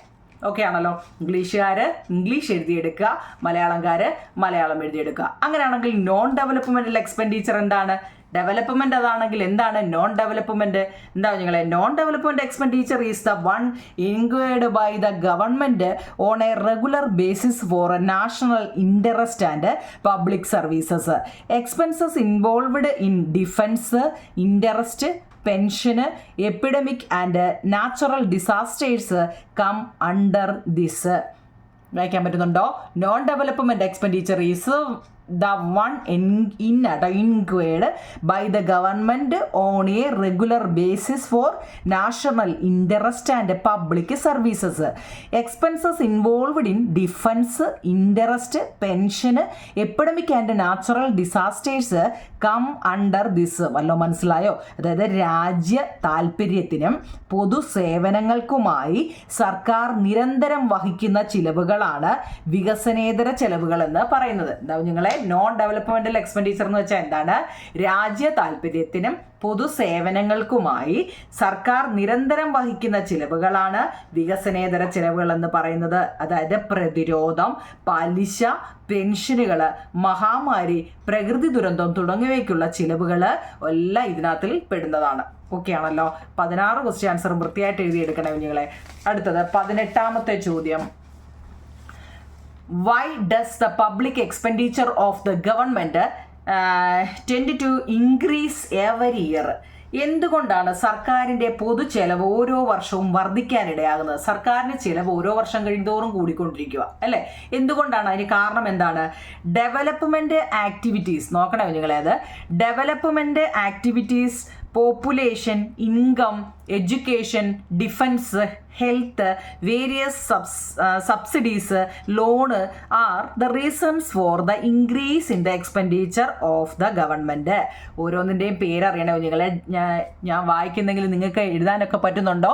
ഓക്കെ ആണല്ലോ? ഇംഗ്ലീഷുകാർ ഇംഗ്ലീഷ് എഴുതിയെടുക്കുക, മലയാളം എഴുതിയെടുക്കുക. അങ്ങനെയാണെങ്കിൽ നോൺ ഡെവലപ്മെന്റൽ എക്സ്പെൻഡിച്ചർ എന്താണ്? ഡെവലപ്മെന്റ് അതാണെങ്കിൽ എന്താണ് നോൺ ഡെവലപ്മെന്റ്? എന്താ നിങ്ങളെ? Non development expenditure is the one incurred by the government on a regular basis for national interest and public services. Expenses involved in defence, interest, പെൻഷന്, epidemic and natural disasters come under this. വായിക്കാൻ പറ്റുന്നുണ്ടോ? Non development expenditure is the one incurred by the government on a regular basis for national interest and public services. Expenses involved in defense, interest, pension, epidemic and natural disasters come under this. വല്ലോ മനസ്സിലായോ? അതായത് രാജ്യ താൽപര്യത്തിനും പൊതുസേവനങ്ങൾക്കുമായി സർക്കാർ നിരന്തരം വഹിക്കുന്ന ചിലവുകളാണ് വികസനേതര ചെലവുകൾ എന്ന് പറയുന്നത്. എന്താ നിങ്ങളെ? നോൺ ഡെവലപ്മെന്റൽ എക്സ്പെൻഡിച്ചർ എന്ന് വെച്ചാൽ എന്താണ്? രാജ്യ താൽപര്യത്തിനും പൊതുസേവനങ്ങൾക്കുമായി സർക്കാർ നിരന്തരം വഹിക്കുന്ന ചിലവുകളാണ് വികസനേതര ചിലവുകൾ എന്ന് പറയുന്നത്. അതായത് പ്രതിരോധം, പലിശ, പെൻഷനുകൾ, മഹാമാരി, പ്രകൃതി ദുരന്തം തുടങ്ങിയവയ്ക്കുള്ള ചിലവുകൾ എല്ലാം ഇതിനകത്തിൽ പെടുന്നതാണ്. ഓക്കെ ആണല്ലോ? 16 ക്വസ്റ്റ്യൻ ആൻസറും വൃത്തിയായിട്ട് എഴുതിയെടുക്കണേ കുഞ്ഞുങ്ങളെ. അടുത്തത് 18ാമത്തെ ചോദ്യം. Why does the public expenditure of the government tend to increase every year? എന്തുകൊണ്ടാണ് സർക്കാരിൻ്റെ പൊതു ചെലവ് ഓരോ വർഷവും വർദ്ധിക്കാനിടയാകുന്നത്? സർക്കാരിൻ്റെ ചിലവ് ഓരോ വർഷം കഴിയുന്തോറും കൂടിക്കൊണ്ടിരിക്കുക അല്ലേ? എന്തുകൊണ്ടാണ്? അതിന് കാരണം എന്താണ്? ഡെവലപ്മെൻറ്റ് ആക്ടിവിറ്റീസ് നോക്കണേ നിങ്ങളെ. അത് development activities population, income, education, defence, health, various subsidies, loan are the reasons for the increase in the expenditure of the government. ഓരോന്നിൻ്റെയും പേരറിയണോ നിങ്ങളെ? ഞാൻ വായിക്കുന്നെങ്കിൽ നിങ്ങൾക്ക് എഴുതാനൊക്കെ പറ്റുന്നുണ്ടോ?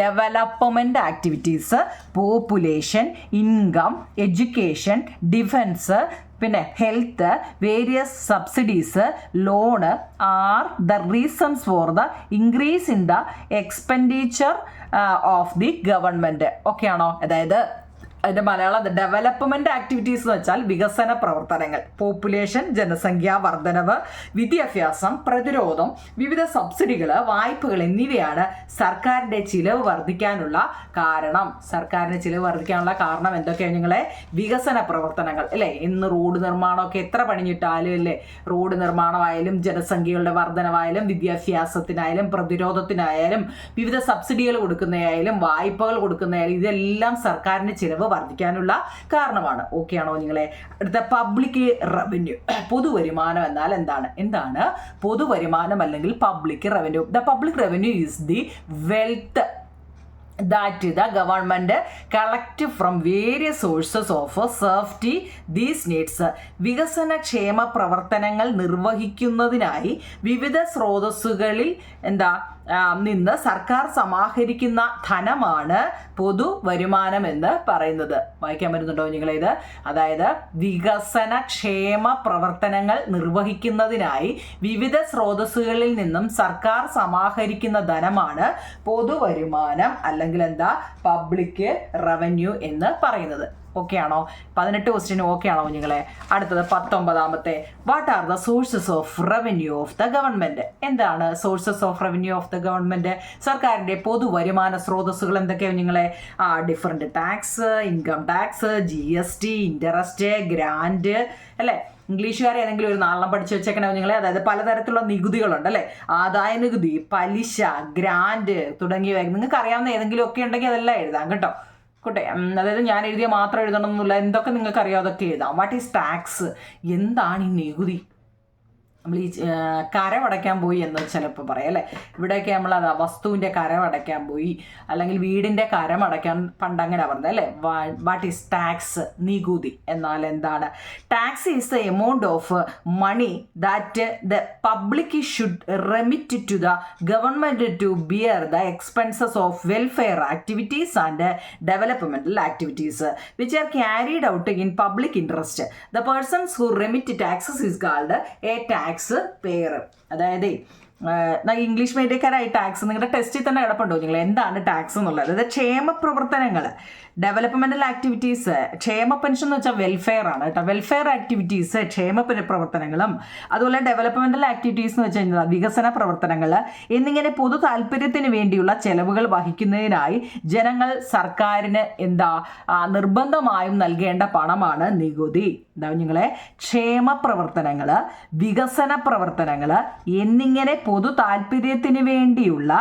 Development activities, population, income, education, defence, പിന്നെ health, various subsidies, loan are the reasons for the increase in the expenditure of the government. Okay ആണോ? അതായത് അതിൻ്റെ മലയാളം ഡെവലപ്മെൻറ്റ് ആക്ടിവിറ്റീസ് എന്ന് വെച്ചാൽ വികസന പ്രവർത്തനങ്ങൾ. പോപ്പുലേഷൻ, ജനസംഖ്യാ വർധനവ്, വിദ്യാഭ്യാസം, പ്രതിരോധം, വിവിധ സബ്സിഡികൾ, വായ്പകൾ എന്നിവയാണ് സർക്കാരിൻ്റെ ചിലവ് വർദ്ധിക്കാനുള്ള കാരണം. സർക്കാരിന് ചിലവ് വർദ്ധിക്കാനുള്ള കാരണം എന്തൊക്കെയാണ് നിങ്ങളെ? വികസന പ്രവർത്തനങ്ങൾ അല്ലേ? ഇന്ന് റോഡ് നിർമ്മാണമൊക്കെ എത്ര പണിഞ്ഞിട്ടാലും അല്ലേ? റോഡ് നിർമ്മാണമായാലും ജനസംഖ്യകളുടെ വർധനവായാലും വിദ്യാഭ്യാസത്തിനായാലും പ്രതിരോധത്തിനായാലും വിവിധ സബ്സിഡികൾ കൊടുക്കുന്നതായാലും വായ്പകൾ കൊടുക്കുന്നതായാലും ഇതെല്ലാം സർക്കാരിന് ചിലവ് വർദ്ധിക്കാനുള്ള കാരണമാണ്. ഓക്കെ ആണോ നിങ്ങളെ? അടുത്ത പബ്ലിക് റവന്യൂ. പൊതുവരുമാനം എന്നാൽ എന്താണ് പൊതുവരുമാനം അല്ലെങ്കിൽ public revenue? The public revenue is the wealth that the government collect from various sources of serve these needs. വികസന ക്ഷേമ പ്രവർത്തനങ്ങൾ നിർവഹിക്കുന്നതിനായി വിവിധ സ്രോതസ്സുകളിൽ നിന്ന് സർക്കാർ സമാഹരിക്കുന്ന ധനമാണ് പൊതുവരുമാനം എന്ന് പറയുന്നത്. വായിക്കാൻ പറ്റുന്നുണ്ടോ നിങ്ങളിത്? അതായത് വികസന ക്ഷേമ പ്രവർത്തനങ്ങൾ നിർവഹിക്കുന്നതിനായി വിവിധ സ്രോതസ്സുകളിൽ നിന്നും സർക്കാർ സമാഹരിക്കുന്ന ധനമാണ് പൊതുവരുമാനം അല്ലെങ്കിൽ പബ്ലിക് റവന്യൂ എന്ന് പറയുന്നത്. ഓക്കെ ആണോ? 18 ക്വസ്റ്റ്യൻ ഓക്കെ ആണോ നിങ്ങളെ? അടുത്തത് 19ാമത്തെ. What are the sources of revenue of the government? എന്താണ് sources of revenue of the government? സർക്കാരിൻ്റെ പൊതുവരുമാന സ്രോതസ്സുകൾ എന്തൊക്കെയാണ് നിങ്ങളെ? Different tax, income tax, GST, interest, grant അല്ലേ? ഇംഗ്ലീഷുകാർ ഏതെങ്കിലും ഒരു നാളെ പഠിച്ചു വെച്ചേക്കണോ നിങ്ങളെ? അതായത് പലതരത്തിലുള്ള നികുതികളുണ്ട് അല്ലേ? ആദായ നികുതി, പലിശ, ഗ്രാൻഡ് തുടങ്ങിയവ നിങ്ങൾക്ക് അറിയാവുന്ന ഏതെങ്കിലും ഒക്കെ ഉണ്ടെങ്കിൽ അതെല്ലാം എഴുതാം കേട്ടോ. കോട്ടെ, അതായത് ഞാൻ എഴുതിയ മാത്രം എഴുതണമെന്നില്ല, എന്തൊക്കെ നിങ്ങൾക്ക് അറിയാം അതൊക്കെ എഴുതാം. What is tax? എന്താണ് ഈ നികുതി? നമ്മൾ ഈ കരമടയ്ക്കാൻ പോയി എന്ന് ചിലപ്പോൾ പറയാം അല്ലേ? ഇവിടെയൊക്കെ നമ്മൾ വസ്തുവിൻ്റെ കരമടയ്ക്കാൻ പോയി അല്ലെങ്കിൽ വീടിൻ്റെ കരമടയ്ക്കാൻ പണ്ട് അങ്ങനെ പറഞ്ഞത് അല്ലേ? What is tax? നികുതി എന്നാൽ എന്താണ്? Tax is the amount of money that the public should remit to the government to bear the expenses of welfare activities and developmental activities which are carried out in public interest. The persons who remit taxes is called a tax payer. അതായത് English മീഡിയക്കാരായി tax നിങ്ങളുടെ ടെസ്റ്റിൽ തന്നെ കിടപ്പുണ്ടോ നിങ്ങൾ? എന്താണ് tax എന്നുള്ളത്? അതായത് ക്ഷേമ പ്രവർത്തനങ്ങൾ, ഡെവലപ്മെൻറ്റൽ ആക്ടിവിറ്റീസ്, ക്ഷേമ പെൻഷൻ എന്ന് വെച്ചാൽ വെൽഫെയർ ആണ് കേട്ടോ. വെൽഫെയർ ആക്ടിവിറ്റീസ് ക്ഷേമ പ്രവർത്തനങ്ങളും അതുപോലെ ഡെവലപ്മെൻറ്റൽ ആക്ടിവിറ്റീസ് എന്ന് വെച്ച് കഴിഞ്ഞാൽ വികസന പ്രവർത്തനങ്ങൾ എന്നിങ്ങനെ പൊതു താല്പര്യത്തിന് വേണ്ടിയുള്ള ചെലവുകൾ വഹിക്കുന്നതിനായി ജനങ്ങൾ സർക്കാരിന് നിർബന്ധമായും നൽകേണ്ട പണമാണ് നികുതി. നിങ്ങളെ ക്ഷേമ പ്രവർത്തനങ്ങൾ, വികസന പ്രവർത്തനങ്ങൾ എന്നിങ്ങനെ പൊതു താല്പര്യത്തിന് വേണ്ടിയുള്ള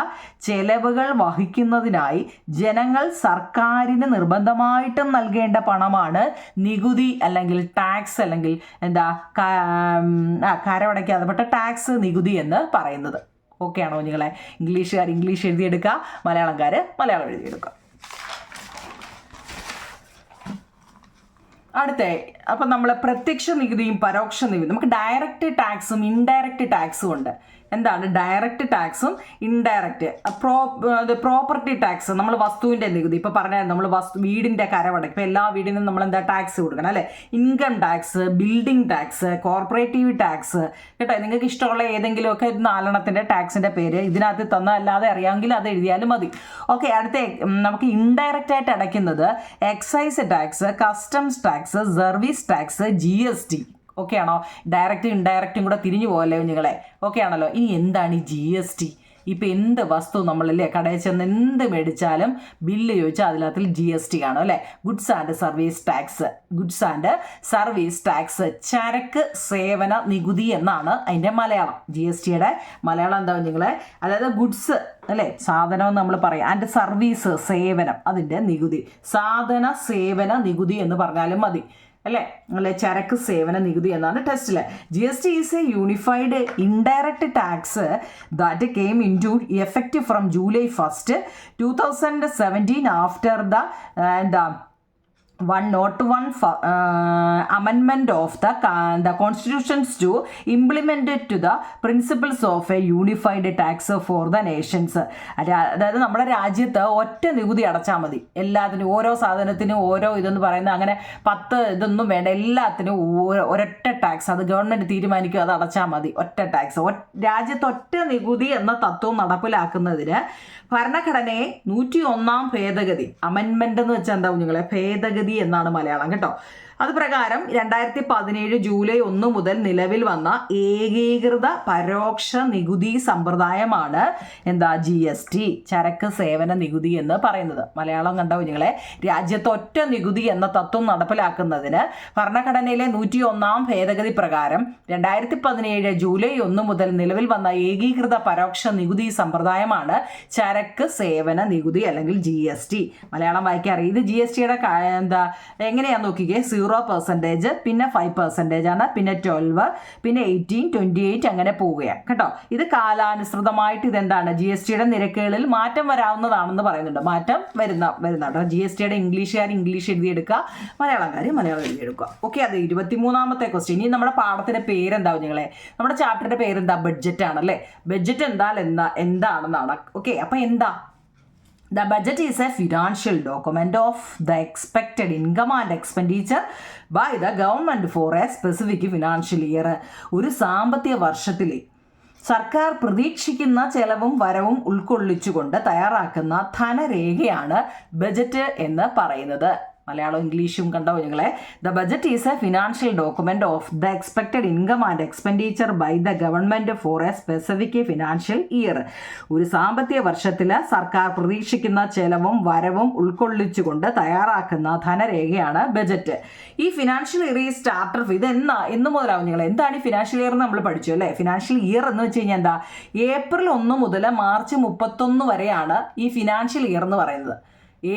ചെലവുകൾ വഹിക്കുന്നതിനായി ജനങ്ങൾ സർക്കാരിന് നിർബന്ധമായിട്ടും നൽകേണ്ട പണമാണ് നികുതി അല്ലെങ്കിൽ ടാക്സ് അല്ലെങ്കിൽ കരമടയ്ക്കാതെ പെട്ട ടാക്സ്, നികുതി എന്ന് പറയുന്നത്. ഓക്കെ ആണോ നിങ്ങളെ? ഇംഗ്ലീഷുകാർ ഇംഗ്ലീഷ് എഴുതിയെടുക്കുക, മലയാളംകാർ മലയാളം എഴുതിയെടുക്കുക. അടുത്ത അപ്പം നമ്മൾ പ്രത്യക്ഷ നികുതിയും പരോക്ഷ നികുതിയും, നമുക്ക് ഡയറക്റ്റ് ടാക്സും ഇൻഡയറക്റ്റ് ടാക്സും ഉണ്ട്. എന്താണ് ഡയറക്റ്റ് ടാക്സും ഇൻഡയറക്റ്റ്? പ്രോപ്പർട്ടി ടാക്സ്, നമ്മൾ വസ്തുവിൻ്റെ നികുതി ഇപ്പോൾ പറഞ്ഞാൽ നമ്മൾ വീടിൻ്റെ കരമടയ്ക്കും. ഇപ്പോൾ എല്ലാ വീടിനും നമ്മൾ ടാക്സ് കൊടുക്കണം അല്ലേ? Income tax, building tax, corporative tax കേട്ടോ. നിങ്ങൾക്ക് ഇഷ്ടമുള്ള ഏതെങ്കിലുമൊക്കെ 4 ടാക്സിൻ്റെ പേര് ഇതിനകത്ത് തന്നല്ലാതെ അറിയാമെങ്കിൽ അത് എഴുതിയാലും മതി. ഓക്കെ, അടുത്ത നമുക്ക് ഇൻഡയറക്റ്റ് ആയിട്ട് അടയ്ക്കുന്നത് excise tax, customs tax, service tax, GST. Okay ആണോ? ഡയറക്റ്റും ഇൻഡയറക്റ്റും കൂടെ തിരിഞ്ഞു പോകല്ലേ നിങ്ങളെ? ഓക്കെ ആണല്ലോ? ഇനി എന്താണ് ഈ GST? ഇപ്പം എന്ത് വസ്തു നമ്മളല്ലേ കടയിൽ ചെന്ന് എന്ത് മേടിച്ചാലും ബില്ല് ചോദിച്ചാൽ അതിനകത്തിൽ GST കാണും അല്ലേ? Goods and service tax, goods and service tax, ചരക്ക് സേവന നികുതി എന്നാണ് അതിൻ്റെ മലയാളം. GSTയുടെ മലയാളം എന്താവും നിങ്ങളെ? അതായത് ഗുഡ്സ് അല്ലേ, സാധനം എന്ന് നമ്മൾ പറയും, ആൻഡ് സർവീസ് സേവനം, അതിൻ്റെ നികുതി, സാധന സേവന നികുതി എന്ന് പറഞ്ഞാലും മതി. അല്ലെ ചരക്ക് സേവന നികുതി എന്നാണ് ടെസ്റ്റിൽ. GST is a unified indirect tax that came in to effect from July 1st, 2017 after the 101 amendment of the constitutions to implement it to the principles of a unified tax for the nations. അതായത് നമ്മുടെ രാജ്യത്ത് ഒറ്റ നികുതി അടച്ചാൽ മതി എല്ലാത്തിനും, ഓരോ സാധനത്തിനും ഓരോ ഇതെന്ന് പറയുന്നത് അങ്ങനെ 10 ഇതൊന്നും വേണ്ട, എല്ലാത്തിനും ഒരൊറ്റ ടാക്സ്, അത് ഗവൺമെൻറ് തീരുമാനിക്കും, അത് അടച്ചാൽ മതി, ഒറ്റ ടാക്സ്. രാജ്യത്ത് ഒറ്റ നികുതി എന്ന തത്വം നടപ്പിലാക്കുന്നതിന് ഭരണഘടനയെ 101 ഭേദഗതി, അമെൻമെന്റ് എന്ന് വെച്ചാൽ എന്താ കുഞ്ഞുങ്ങളെ, ഭേദഗതി എന്നാണ് മലയാളം കേട്ടോ. അത് പ്രകാരം 2017 ജൂലൈ 1 മുതൽ നിലവിൽ വന്ന ഏകീകൃത പരോക്ഷ നികുതി സമ്പ്രദായമാണ് എന്താ GST, ചരക്ക് സേവന നികുതി എന്ന് പറയുന്നത്. മലയാളം കണ്ടോ കുഞ്ഞുങ്ങളെ, രാജ്യത്ത് ഒറ്റ നികുതി എന്ന തത്വം നടപ്പിലാക്കുന്നതിന് ഭരണഘടനയിലെ 101 ഭേദഗതി പ്രകാരം 2017 ജൂലൈ 1 മുതൽ നിലവിൽ വന്ന ഏകീകൃത പരോക്ഷ നികുതി സമ്പ്രദായമാണ് ചരക്ക് സേവന നികുതി അല്ലെങ്കിൽ GST. മലയാളം വായിക്കാറ്. ഇത് GSTയുടെ എന്താ എങ്ങനെയാന്ന് നോക്കിക്കേ, 0%, പിന്നെ 5% ആണ്, പിന്നെ 12, പിന്നെ 18, 28 അങ്ങനെ പോവുകയാണ് കേട്ടോ. ഇത് കാലാനുസൃതമായിട്ട് ഇതെന്താണ്, GSTയുടെ നിരക്കുകളിൽ മാറ്റം വരാവുന്നതാണെന്ന് പറയുന്നുണ്ട്. മാറ്റം വരുന്നുണ്ട്. GSTയുടെ ഇംഗ്ലീഷുകാർ ഇംഗ്ലീഷ് എഴുതിയെടുക്കുക, മലയാളക്കാർ മലയാളം എഴുതിയെടുക്കുക. ഓക്കെ, അത് 23ാമത്തെ ക്വസ്റ്റ്യൻ. ഇനി നമ്മുടെ പാഠത്തിന്റെ പേരെന്താ കുഞ്ഞുങ്ങളെ, നമ്മുടെ ചാപ്റ്ററിന്റെ പേരെന്താ, ബഡ്ജറ്റ് ആണല്ലേ. ബഡ്ജറ്റ് എന്താണെന്നാണ്. ഓക്കെ, അപ്പൊ എന്താ, the budget is a financial document of the expected income and expenditure by the government for a specific financial year. ഒരു സാമ്പത്തിക വർഷത്തിലെ സർക്കാർ പ്രതീക്ഷിക്കുന്ന ചെലവും വരവും ഉൾക്കൊള്ളിച്ചുകൊണ്ട് തയ്യാറാക്കുന്ന ധനരേഖയാണ് ബജറ്റ് എന്ന് പറയുന്നത്. മലയാളം ഇംഗ്ലീഷും കണ്ടോ നിങ്ങളെ. The budget is a financial document of the expected income and expenditure by the government for a specific financial year. ഒരു സാമ്പത്തിക വർഷത്തിൽ സർക്കാർ പ്രതീക്ഷിക്കുന്ന ചെലവും വരവും ഉൾക്കൊള്ളിച്ചുകൊണ്ട് തയ്യാറാക്കുന്ന ധനരേഖയാണ് ബജറ്റ്. ഈ ഫിനാൻഷ്യൽ ഇയർ ഈ സ്റ്റാർട്ടർ ഇത് എന്ന് മുതലാവും നിങ്ങൾ. എന്താണ് ഈ ഫിനാൻഷ്യൽ ഇയർ എന്ന് നമ്മൾ പഠിച്ചു അല്ലേ. ഫിനാൻഷ്യൽ ഇയർ എന്ന് വെച്ച് കഴിഞ്ഞാൽ എന്താ, ഏപ്രിൽ 1 മുതൽ മാർച്ച് 31 വരെയാണ് ഈ ഫിനാൻഷ്യൽ ഇയർ എന്ന് പറയുന്നത്.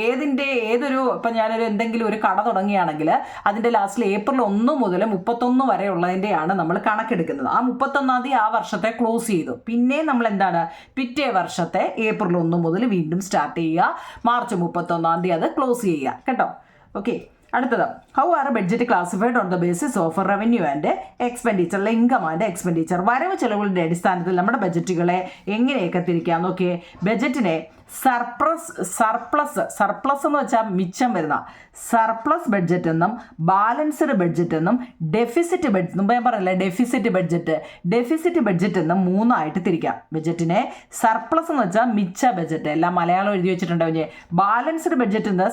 ഏതൊരു ഇപ്പം ഞാനൊരു എന്തെങ്കിലും ഒരു കട തുടങ്ങുകയാണെങ്കിൽ അതിൻ്റെ ലാസ്റ്റിൽ ഏപ്രിൽ 1 മുതൽ 31 വരെ ഉള്ളതിൻ്റെയാണ് നമ്മൾ കണക്കെടുക്കുന്നത്. ആ 31-ാം തീയതി ആ വർഷത്തെ ക്ലോസ് ചെയ്തു. പിന്നെ നമ്മൾ എന്താണ്, പിറ്റേ വർഷത്തെ ഏപ്രിൽ 1 മുതൽ വീണ്ടും സ്റ്റാർട്ട് ചെയ്യുക, മാർച്ച് 31-ാം തീയതി അത് ക്ലോസ് ചെയ്യുക കേട്ടോ. ഓക്കെ, അടുത്തത്, how are budget classified on the basis of revenue and expenditure, income and expenditure. വരവ് ചെലവുകളുടെ അടിസ്ഥാനത്തിൽ നമ്മുടെ ബജറ്റുകളെ എങ്ങനെയൊക്കെ തിരിക്കാം നോക്കിയേ. ബജറ്റിനെ സർപ്ലസ് എന്ന് വെച്ചാൽ മിച്ചം വരുന്ന സർപ്ലസ് ബഡ്ജറ്റ് എന്നും ബാലൻസ്ഡ് ബഡ്ജറ്റ് എന്നും ഡെഫിസിറ്റ് ബഡ്ജറ്റ്, മുമ്പ് ഞാൻ പറഞ്ഞില്ലേ ഡെഫിസിറ്റ് ബഡ്ജറ്റ് എന്നും 3 ആയിട്ട് തിരിക്കാം. ബഡ്ജറ്റിനെ സർപ്ലസ് എന്ന് വെച്ചാൽ മിച്ച ബഡ്ജറ്റ്, എല്ലാം മലയാളം എഴുതി വെച്ചിട്ടുണ്ടാവും. ബാലൻസ്ഡ് ബഡ്ജറ്റ് എന്താ,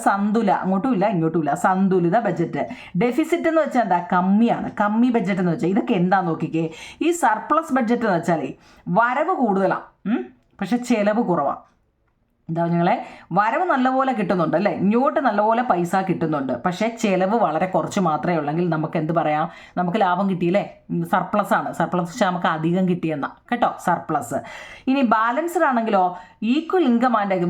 അങ്ങോട്ടും ഇല്ല സന്തുലിത ബഡ്ജറ്റ്. ഡെഫിസിറ്റ് എന്ന് വെച്ചാൽ എന്താ, കമ്മി ബഡ്ജറ്റ് എന്ന് വെച്ചാൽ. ഇതൊക്കെ എന്താ നോക്കിക്കേ. ഈ സർപ്ലസ് ബഡ്ജറ്റ് എന്ന് വെച്ചാൽ വരവ് കൂടുതലാണ് പക്ഷെ ചെലവ് കുറവാണ്. എന്താ ഞങ്ങളെ, വരവ് നല്ലപോലെ കിട്ടുന്നുണ്ട് അല്ലേ, ഇങ്ങോട്ട് നല്ലപോലെ പൈസ കിട്ടുന്നുണ്ട്, പക്ഷേ ചിലവ് വളരെ കുറച്ച് മാത്രമേ ഉള്ളെങ്കിൽ നമുക്ക് എന്ത് പറയാം, നമുക്ക് ലാഭം കിട്ടിയില്ലേ, സർപ്ലസ് ആണ്. സർപ്ലസ് വെച്ചാൽ നമുക്ക് അധികം കിട്ടിയെന്ന കേട്ടോ, സർപ്ലസ്. ഇനി ബാലൻസ്ഡ് ആണെങ്കിലോ, ഈക്വൽ ഇൻകം ആൻഡ്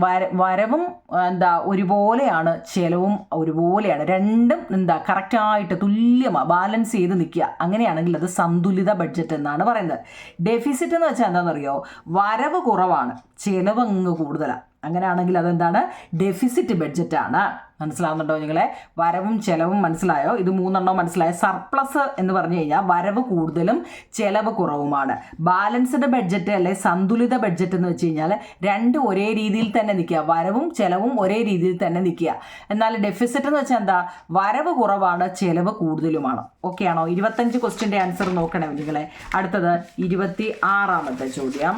വരവും എന്താ ഒരുപോലെയാണ്, ചിലവും ഒരുപോലെയാണ്, രണ്ടും എന്താ കറക്റ്റായിട്ട് തുല്യമാണ്, ബാലൻസ് ചെയ്ത് നിൽക്കുക. അങ്ങനെയാണെങ്കിൽ അത് സന്തുലിത ബഡ്ജറ്റ് എന്നാണ് പറയുന്നത്. ഡെഫിസിറ്റ് എന്ന് വെച്ചാൽ എന്താണെന്നറിയോ, വരവ് കുറവാണ് ചിലവ് അങ്ങ് കൂടുതലാണ്. അങ്ങനെയാണെങ്കിൽ അതെന്താണ്, ഡെഫിസിറ്റ് ബഡ്ജറ്റാണ്. മനസ്സിലാവുന്നുണ്ടോ നിങ്ങളെ, വരവും ചെലവും മനസ്സിലായോ, ഇത് 3 മനസ്സിലായോ. സർപ്ലസ് എന്ന് പറഞ്ഞു കഴിഞ്ഞാൽ വരവ് കൂടുതലും ചെലവ് കുറവുമാണ്. ബാലൻസ്ഡ് ബഡ്ജറ്റ് അല്ലെ സന്തുലിത ബഡ്ജറ്റ് എന്ന് വെച്ച് കഴിഞ്ഞാൽ രണ്ടും ഒരേ രീതിയിൽ തന്നെ നിൽക്കുക, വരവും ചെലവും ഒരേ രീതിയിൽ തന്നെ നിൽക്കുക. എന്നാൽ ഡെഫിസിറ്റ് എന്ന് വെച്ചാൽ എന്താ, വരവ് കുറവാണ് ചെലവ് കൂടുതലുമാണ്. ഓക്കെ ആണോ. 25 ക്വസ്റ്റ്യൻ്റെ ആൻസർ നോക്കണേ നിങ്ങളെ. അടുത്തത് 26ാമത്തെ ചോദ്യം.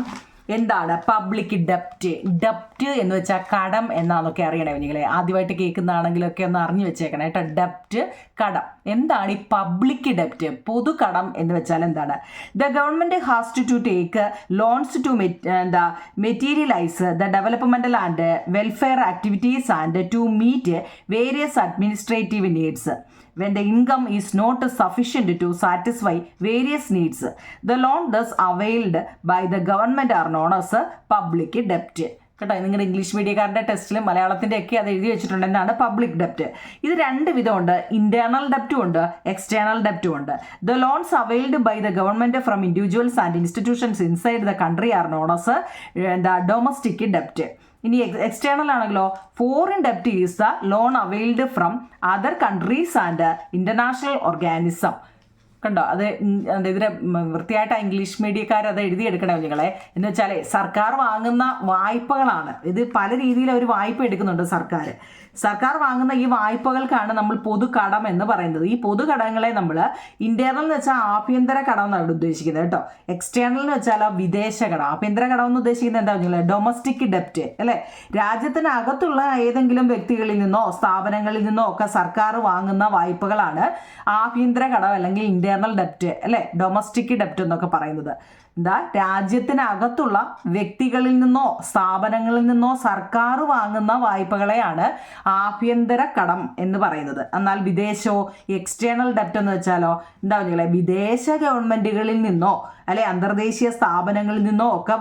എന്താണ് പബ്ലിക് ഡെപ്റ്റ് എന്ന് വെച്ചാൽ കടം എന്നാന്നൊക്കെ അറിയണേ നിങ്ങളെ. ആദ്യമായിട്ട് കേൾക്കുന്നതാണെങ്കിലൊക്കെ ഒന്ന് അറിഞ്ഞു വെച്ചേക്കണേ കേട്ടോ. ഡെപ്റ്റ്, കടം. എന്താണ് ഈ പബ്ലിക് ഡെപ്റ്റ്, പൊതു കടം എന്ന് വെച്ചാൽ എന്താണ്? The government has to take loans to materialise the developmental and welfare activities and to meet various administrative needs. When the income is not sufficient to satisfy various needs, the loan thus availed by the government are known as public debt. കേട്ടോ. നിങ്ങളുടെ English മീഡിയക്കാരുടെ ടെസ്റ്റിലും മലയാളത്തിൻ്റെ ഒക്കെ അത് എഴുതി വെച്ചിട്ടുണ്ട്. എന്താണ് public ഡെപ്റ്റ്? ഇത് രണ്ട് വിധമുണ്ട്. ഇന്റേണൽ ഡെപ്റ്റും ഉണ്ട്, എക്സ്റ്റേണൽ ഡെപ്റ്റും ഉണ്ട്. The loans availed by the government from individuals and institutions inside the country are known as domestic ഡെപ്റ്റ്. ഇനി എക്സ്റ്റേണൽ ആണെങ്കിലോ, ഫോറിൻ ഡെപ്റ്റ് is the loan availed from other countries and international organism. കണ്ടോ, അത് ഇതിന് വൃത്തിയായിട്ട് ഇംഗ്ലീഷ് മീഡിയക്കാർ അത് എഴുതിയെടുക്കണേ നിങ്ങളെ. എന്ന് വെച്ചാൽ സർക്കാർ വാങ്ങുന്ന വായ്പകളാണ് ഇത്. പല രീതിയിൽ അവർ വായ്പ എടുക്കുന്നുണ്ട് സർക്കാർ വാങ്ങുന്ന ഈ വായ്പകൾക്കാണ് നമ്മൾ പൊതുകടം എന്ന് പറയുന്നത്. ഈ പൊതുകടങ്ങളെ നമ്മൾ ഇന്റേണൽ എന്ന് വെച്ചാൽ ആഭ്യന്തര കടം എന്നാണ് ഉദ്ദേശിക്കുന്നത് കേട്ടോ. എക്സ്റ്റേണൽ എന്ന് വെച്ചാൽ വിദേശ കടം. ആഭ്യന്തര കടം എന്ന് ഉദ്ദേശിക്കുന്നത് എന്താ വെച്ചാൽ ഡൊമസ്റ്റിക് ഡെപ്റ്റ് അല്ലേ. രാജ്യത്തിനകത്തുള്ള ഏതെങ്കിലും വ്യക്തികളിൽ നിന്നോ സ്ഥാപനങ്ങളിൽ നിന്നോ ഒക്കെ സർക്കാർ വാങ്ങുന്ന വായ്പകളാണ് ആഭ്യന്തര കടം അല്ലെങ്കിൽ ഇന്റേണൽ ഡെപ്റ്റ് അല്ലേ, ഡൊമസ്റ്റിക് ഡെപ്റ്റ് എന്നൊക്കെ പറയുന്നത്. എന്താ, രാജ്യത്തിനകത്തുള്ള വ്യക്തികളിൽ നിന്നോ സ്ഥാപനങ്ങളിൽ നിന്നോ സർക്കാർ വാങ്ങുന്ന വായ്പകളെയാണ് ആഭ്യന്തര കടം എന്ന് പറയുന്നത്. എന്നാൽ വിദേശോ എക്സ്റ്റേണൽ ഡെപ്റ്റ് എന്ന് വെച്ചാലോ എന്താ പറഞ്ഞാൽ വിദേശ ഗവൺമെന്റുകളിൽ നിന്നോ അല്ലെ അന്തർദേശീയ സ്ഥാപനങ്ങളിൽ നിന്നോ ഒക്കെ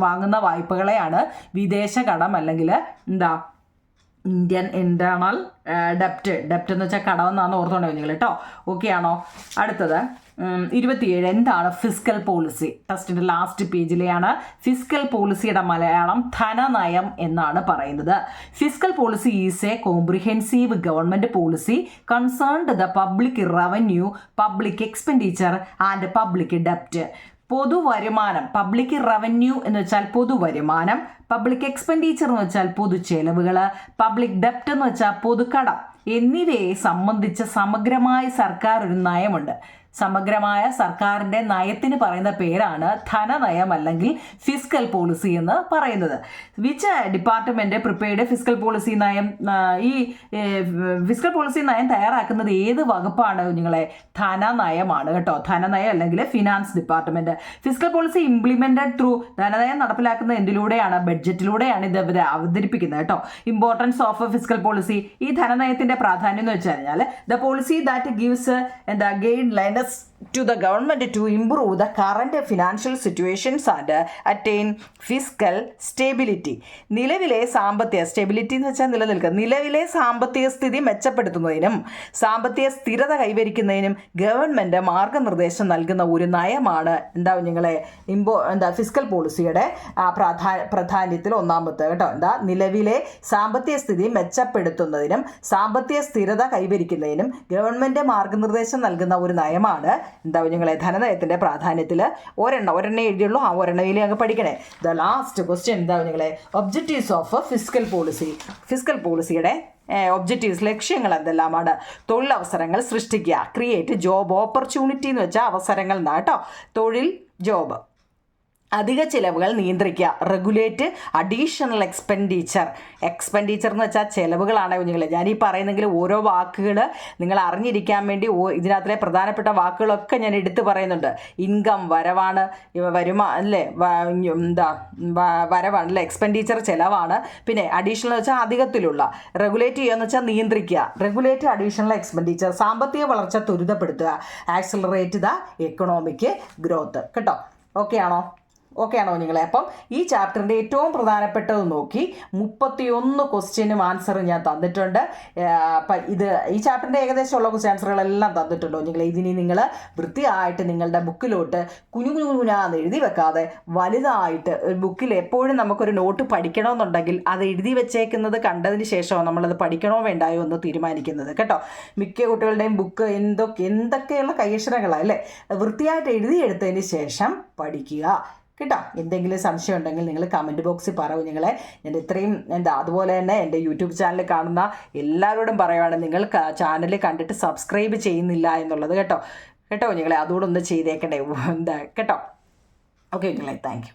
വാങ്ങുന്ന വായ്പകളെയാണ് വിദേശ കടം അല്ലെങ്കിൽ എന്താ ഇന്റേണൽ ഡെപ്റ്റ് എന്ന് വെച്ചാൽ കടമെന്നാണ് ഓർത്തോണ്ടേ നിങ്ങൾ കേട്ടോ. ഓക്കെ ആണോ? അടുത്തത് 27. എന്താണ് ഫിസ്ക്കൽ പോളിസി? ടെസ്റ്റിൻ്റെ ലാസ്റ്റ് പേജിലെയാണ്. ഫിസ്ക്കൽ പോളിസിയുടെ മലയാളം ധനനയം എന്നാണ് പറയുന്നത്. Fiscal policy is a comprehensive government policy concerned the public revenue, public expenditure and public ഡെപ്റ്റ്. പൊതുവരുമാനം, പബ്ലിക് റവന്യൂ എന്ന് വെച്ചാൽ പൊതുവരുമാനം, പബ്ലിക് എക്സ്പെൻഡിച്ചർ എന്ന് വെച്ചാൽ പൊതു ചെലവുകൾ, പബ്ലിക് ഡെപ്റ്റ് എന്ന് വെച്ചാൽ പൊതുക്കടം എന്നിവയെ സംബന്ധിച്ച് സമഗ്രമായ സർക്കാർ ഒരു നയമുണ്ട്. സമഗ്രമായ സർക്കാരിൻ്റെ നയത്തിന് പറയുന്ന പേരാണ് ധനനയം അല്ലെങ്കിൽ ഫിസ്ക്കൽ പോളിസി എന്ന് പറയുന്നത്. Which department prepared fiscal policy നയം? ഈ ഫിസ്ക്കൽ പോളിസി നയം തയ്യാറാക്കുന്നത് ഏത് വകുപ്പാണ് നിങ്ങളെ? ധനനയമാണ് കേട്ടോ. ധനനയം അല്ലെങ്കിൽ finance department. Fiscal policy implemented through, ധനനയം നടപ്പിലാക്കുന്നത് എന്തിലൂടെയാണ്? ബഡ്ജറ്റിലൂടെയാണ് ഇത് ഇവർ അവതരിപ്പിക്കുന്നത് കേട്ടോ. Importance of fiscal policy. ഈ ധനനയത്തിൻ്റെ പ്രാധാന്യം എന്ന് വെച്ച് കഴിഞ്ഞാൽ the policy that gives guideline to the government to improve the current financial situations and attain fiscal stability. നിലവിലെ സാമ്പത്തിക സ്റ്റെബിലിറ്റി എന്ന് വെച്ചാൽ നിലനിൽക്കുക. നിലവിലെ സാമ്പത്തിക സ്ഥിതി മെച്ചപ്പെടുത്തുന്നതിനും സാമ്പത്തിക സ്ഥിരത കൈവരിക്കുന്നതിനും ഗവൺമെൻറ് മാർഗനിർദ്ദേശം നൽകുന്ന ഒരു നയമാണ് നിങ്ങളെ ഫിസ്ക്കൽ പോളിസിയുടെ പ്രാധാന്യത്തിൽ ഒന്നാമത്തെ കേട്ടോ. നിലവിലെ സാമ്പത്തിക സ്ഥിതി മെച്ചപ്പെടുത്തുന്നതിനും സാമ്പത്തിക സ്ഥിരത കൈവരിക്കുന്നതിനും ഗവൺമെൻറ് മാർഗനിർദ്ദേശം നൽകുന്ന ഒരു നയമാണ് ധനനയത്തിൻ്റെ പ്രാധാന്യത്തിൽ. ഒരെണ്ണം എഴുതിയുള്ളൂ. ആ ഒരെണ്ണയിൽ അങ്ങ് പഠിക്കണേ. The last question objectives of fiscal policy. Fiscal പോളിസിയുടെ ഒബ്ജക്റ്റീവ്സ്, ലക്ഷ്യങ്ങൾ എന്തെല്ലാമാണ്? തൊഴിലവസരങ്ങൾ സൃഷ്ടിക്കുക, ക്രിയേറ്റ് ജോബ് ഓപ്പർച്യൂണിറ്റി എന്ന് വെച്ചാൽ അവസരങ്ങൾ എന്നാ കേട്ടോ. തൊഴിൽ, ജോബ്. അധിക ചിലവുകൾ നിയന്ത്രിക്കുക, റെഗുലേറ്റ് അഡീഷണൽ എക്സ്പെൻഡിച്ചർ എന്ന് വെച്ചാൽ ചിലവുകളാണ് കുഞ്ഞുങ്ങളെ. ഞാൻ ഈ പറയുന്നെങ്കിൽ ഓരോ വാക്കുകൾ നിങ്ങൾ അറിഞ്ഞിരിക്കാൻ വേണ്ടി ഇതിനകത്തിലെ പ്രധാനപ്പെട്ട വാക്കുകളൊക്കെ ഞാൻ എടുത്തു പറയുന്നുണ്ട്. ഇൻകം വരവാണ്, അല്ലേ വരവാണ് അല്ലേ, എക്സ്പെൻഡിച്ചർ ചിലവാണ്. പിന്നെ അഡീഷണൽ വെച്ചാൽ അധികത്തിലുള്ള, റെഗുലേറ്റ് ചെയ്യുക എന്ന് വെച്ചാൽ നിയന്ത്രിക്കുക, റെഗുലേറ്റ് അഡീഷണൽ എക്സ്പെൻഡിച്ചർ, സാമ്പത്തിക വളർച്ച ത്വരിതപ്പെടുത്തുക, ആക്സിലറേറ്റ് ദ എക്കണോമിക് ഗ്രോത്ത് കേട്ടോ. ഓക്കെ ആണോ നിങ്ങളെ? അപ്പം ഈ ചാപ്റ്ററിൻ്റെ ഏറ്റവും പ്രധാനപ്പെട്ടത് നോക്കി 31 ക്വസ്റ്റ്യനും ആൻസർ ഞാൻ തന്നിട്ടുണ്ട്. ഈ ചാപ്റ്ററിൻ്റെ ഏകദേശമുള്ള ക്വസ്റ്റ്യൻ ആൻസറുകളെല്ലാം തന്നിട്ടുണ്ടോ നിങ്ങളെ? ഇതിനി നിങ്ങൾ വൃത്തിയായിട്ട് നിങ്ങളുടെ ബുക്കിലോട്ട് കുഞ്ഞുകുഞ്ഞാന്ന് എഴുതി വെക്കാതെ വലുതായിട്ട് ബുക്കിൽ എപ്പോഴും നമുക്കൊരു നോട്ട് പഠിക്കണമെന്നുണ്ടെങ്കിൽ അത് എഴുതി വെച്ചേക്കുന്നത് കണ്ടതിന് ശേഷമാണ് നമ്മളത് പഠിക്കണോ വേണ്ടായോ എന്ന് തീരുമാനിക്കുന്നത് കേട്ടോ. മിക്ക കുട്ടികളുടെയും ബുക്ക് എന്തൊക്കെയുള്ള കൈയക്ഷരങ്ങളാണ് അല്ലേ, വൃത്തിയായിട്ട് എഴുതിയെടുത്തതിന് ശേഷം പഠിക്കുക കേട്ടോ. എന്തെങ്കിലും സംശയം ഉണ്ടെങ്കിൽ നിങ്ങൾ കമൻറ്റ് ബോക്സിൽ പറയൂ നിങ്ങളെ. ഞാൻ ഇത്രയും അതുപോലെ തന്നെ എൻ്റെ യൂട്യൂബ് ചാനൽ കാണുന്ന എല്ലാവരോടും പറയുവാണ്, നിങ്ങൾ ചാനൽ കണ്ടിട്ട് സബ്സ്ക്രൈബ് ചെയ്യുന്നില്ല എന്നുള്ളത് കേട്ടോ നിങ്ങളെ. അതുകൂടെ ഒന്ന് ചെയ്തേക്കണേ കേട്ടോ. ഓക്കെ നിങ്ങളെ, താങ്ക് യു.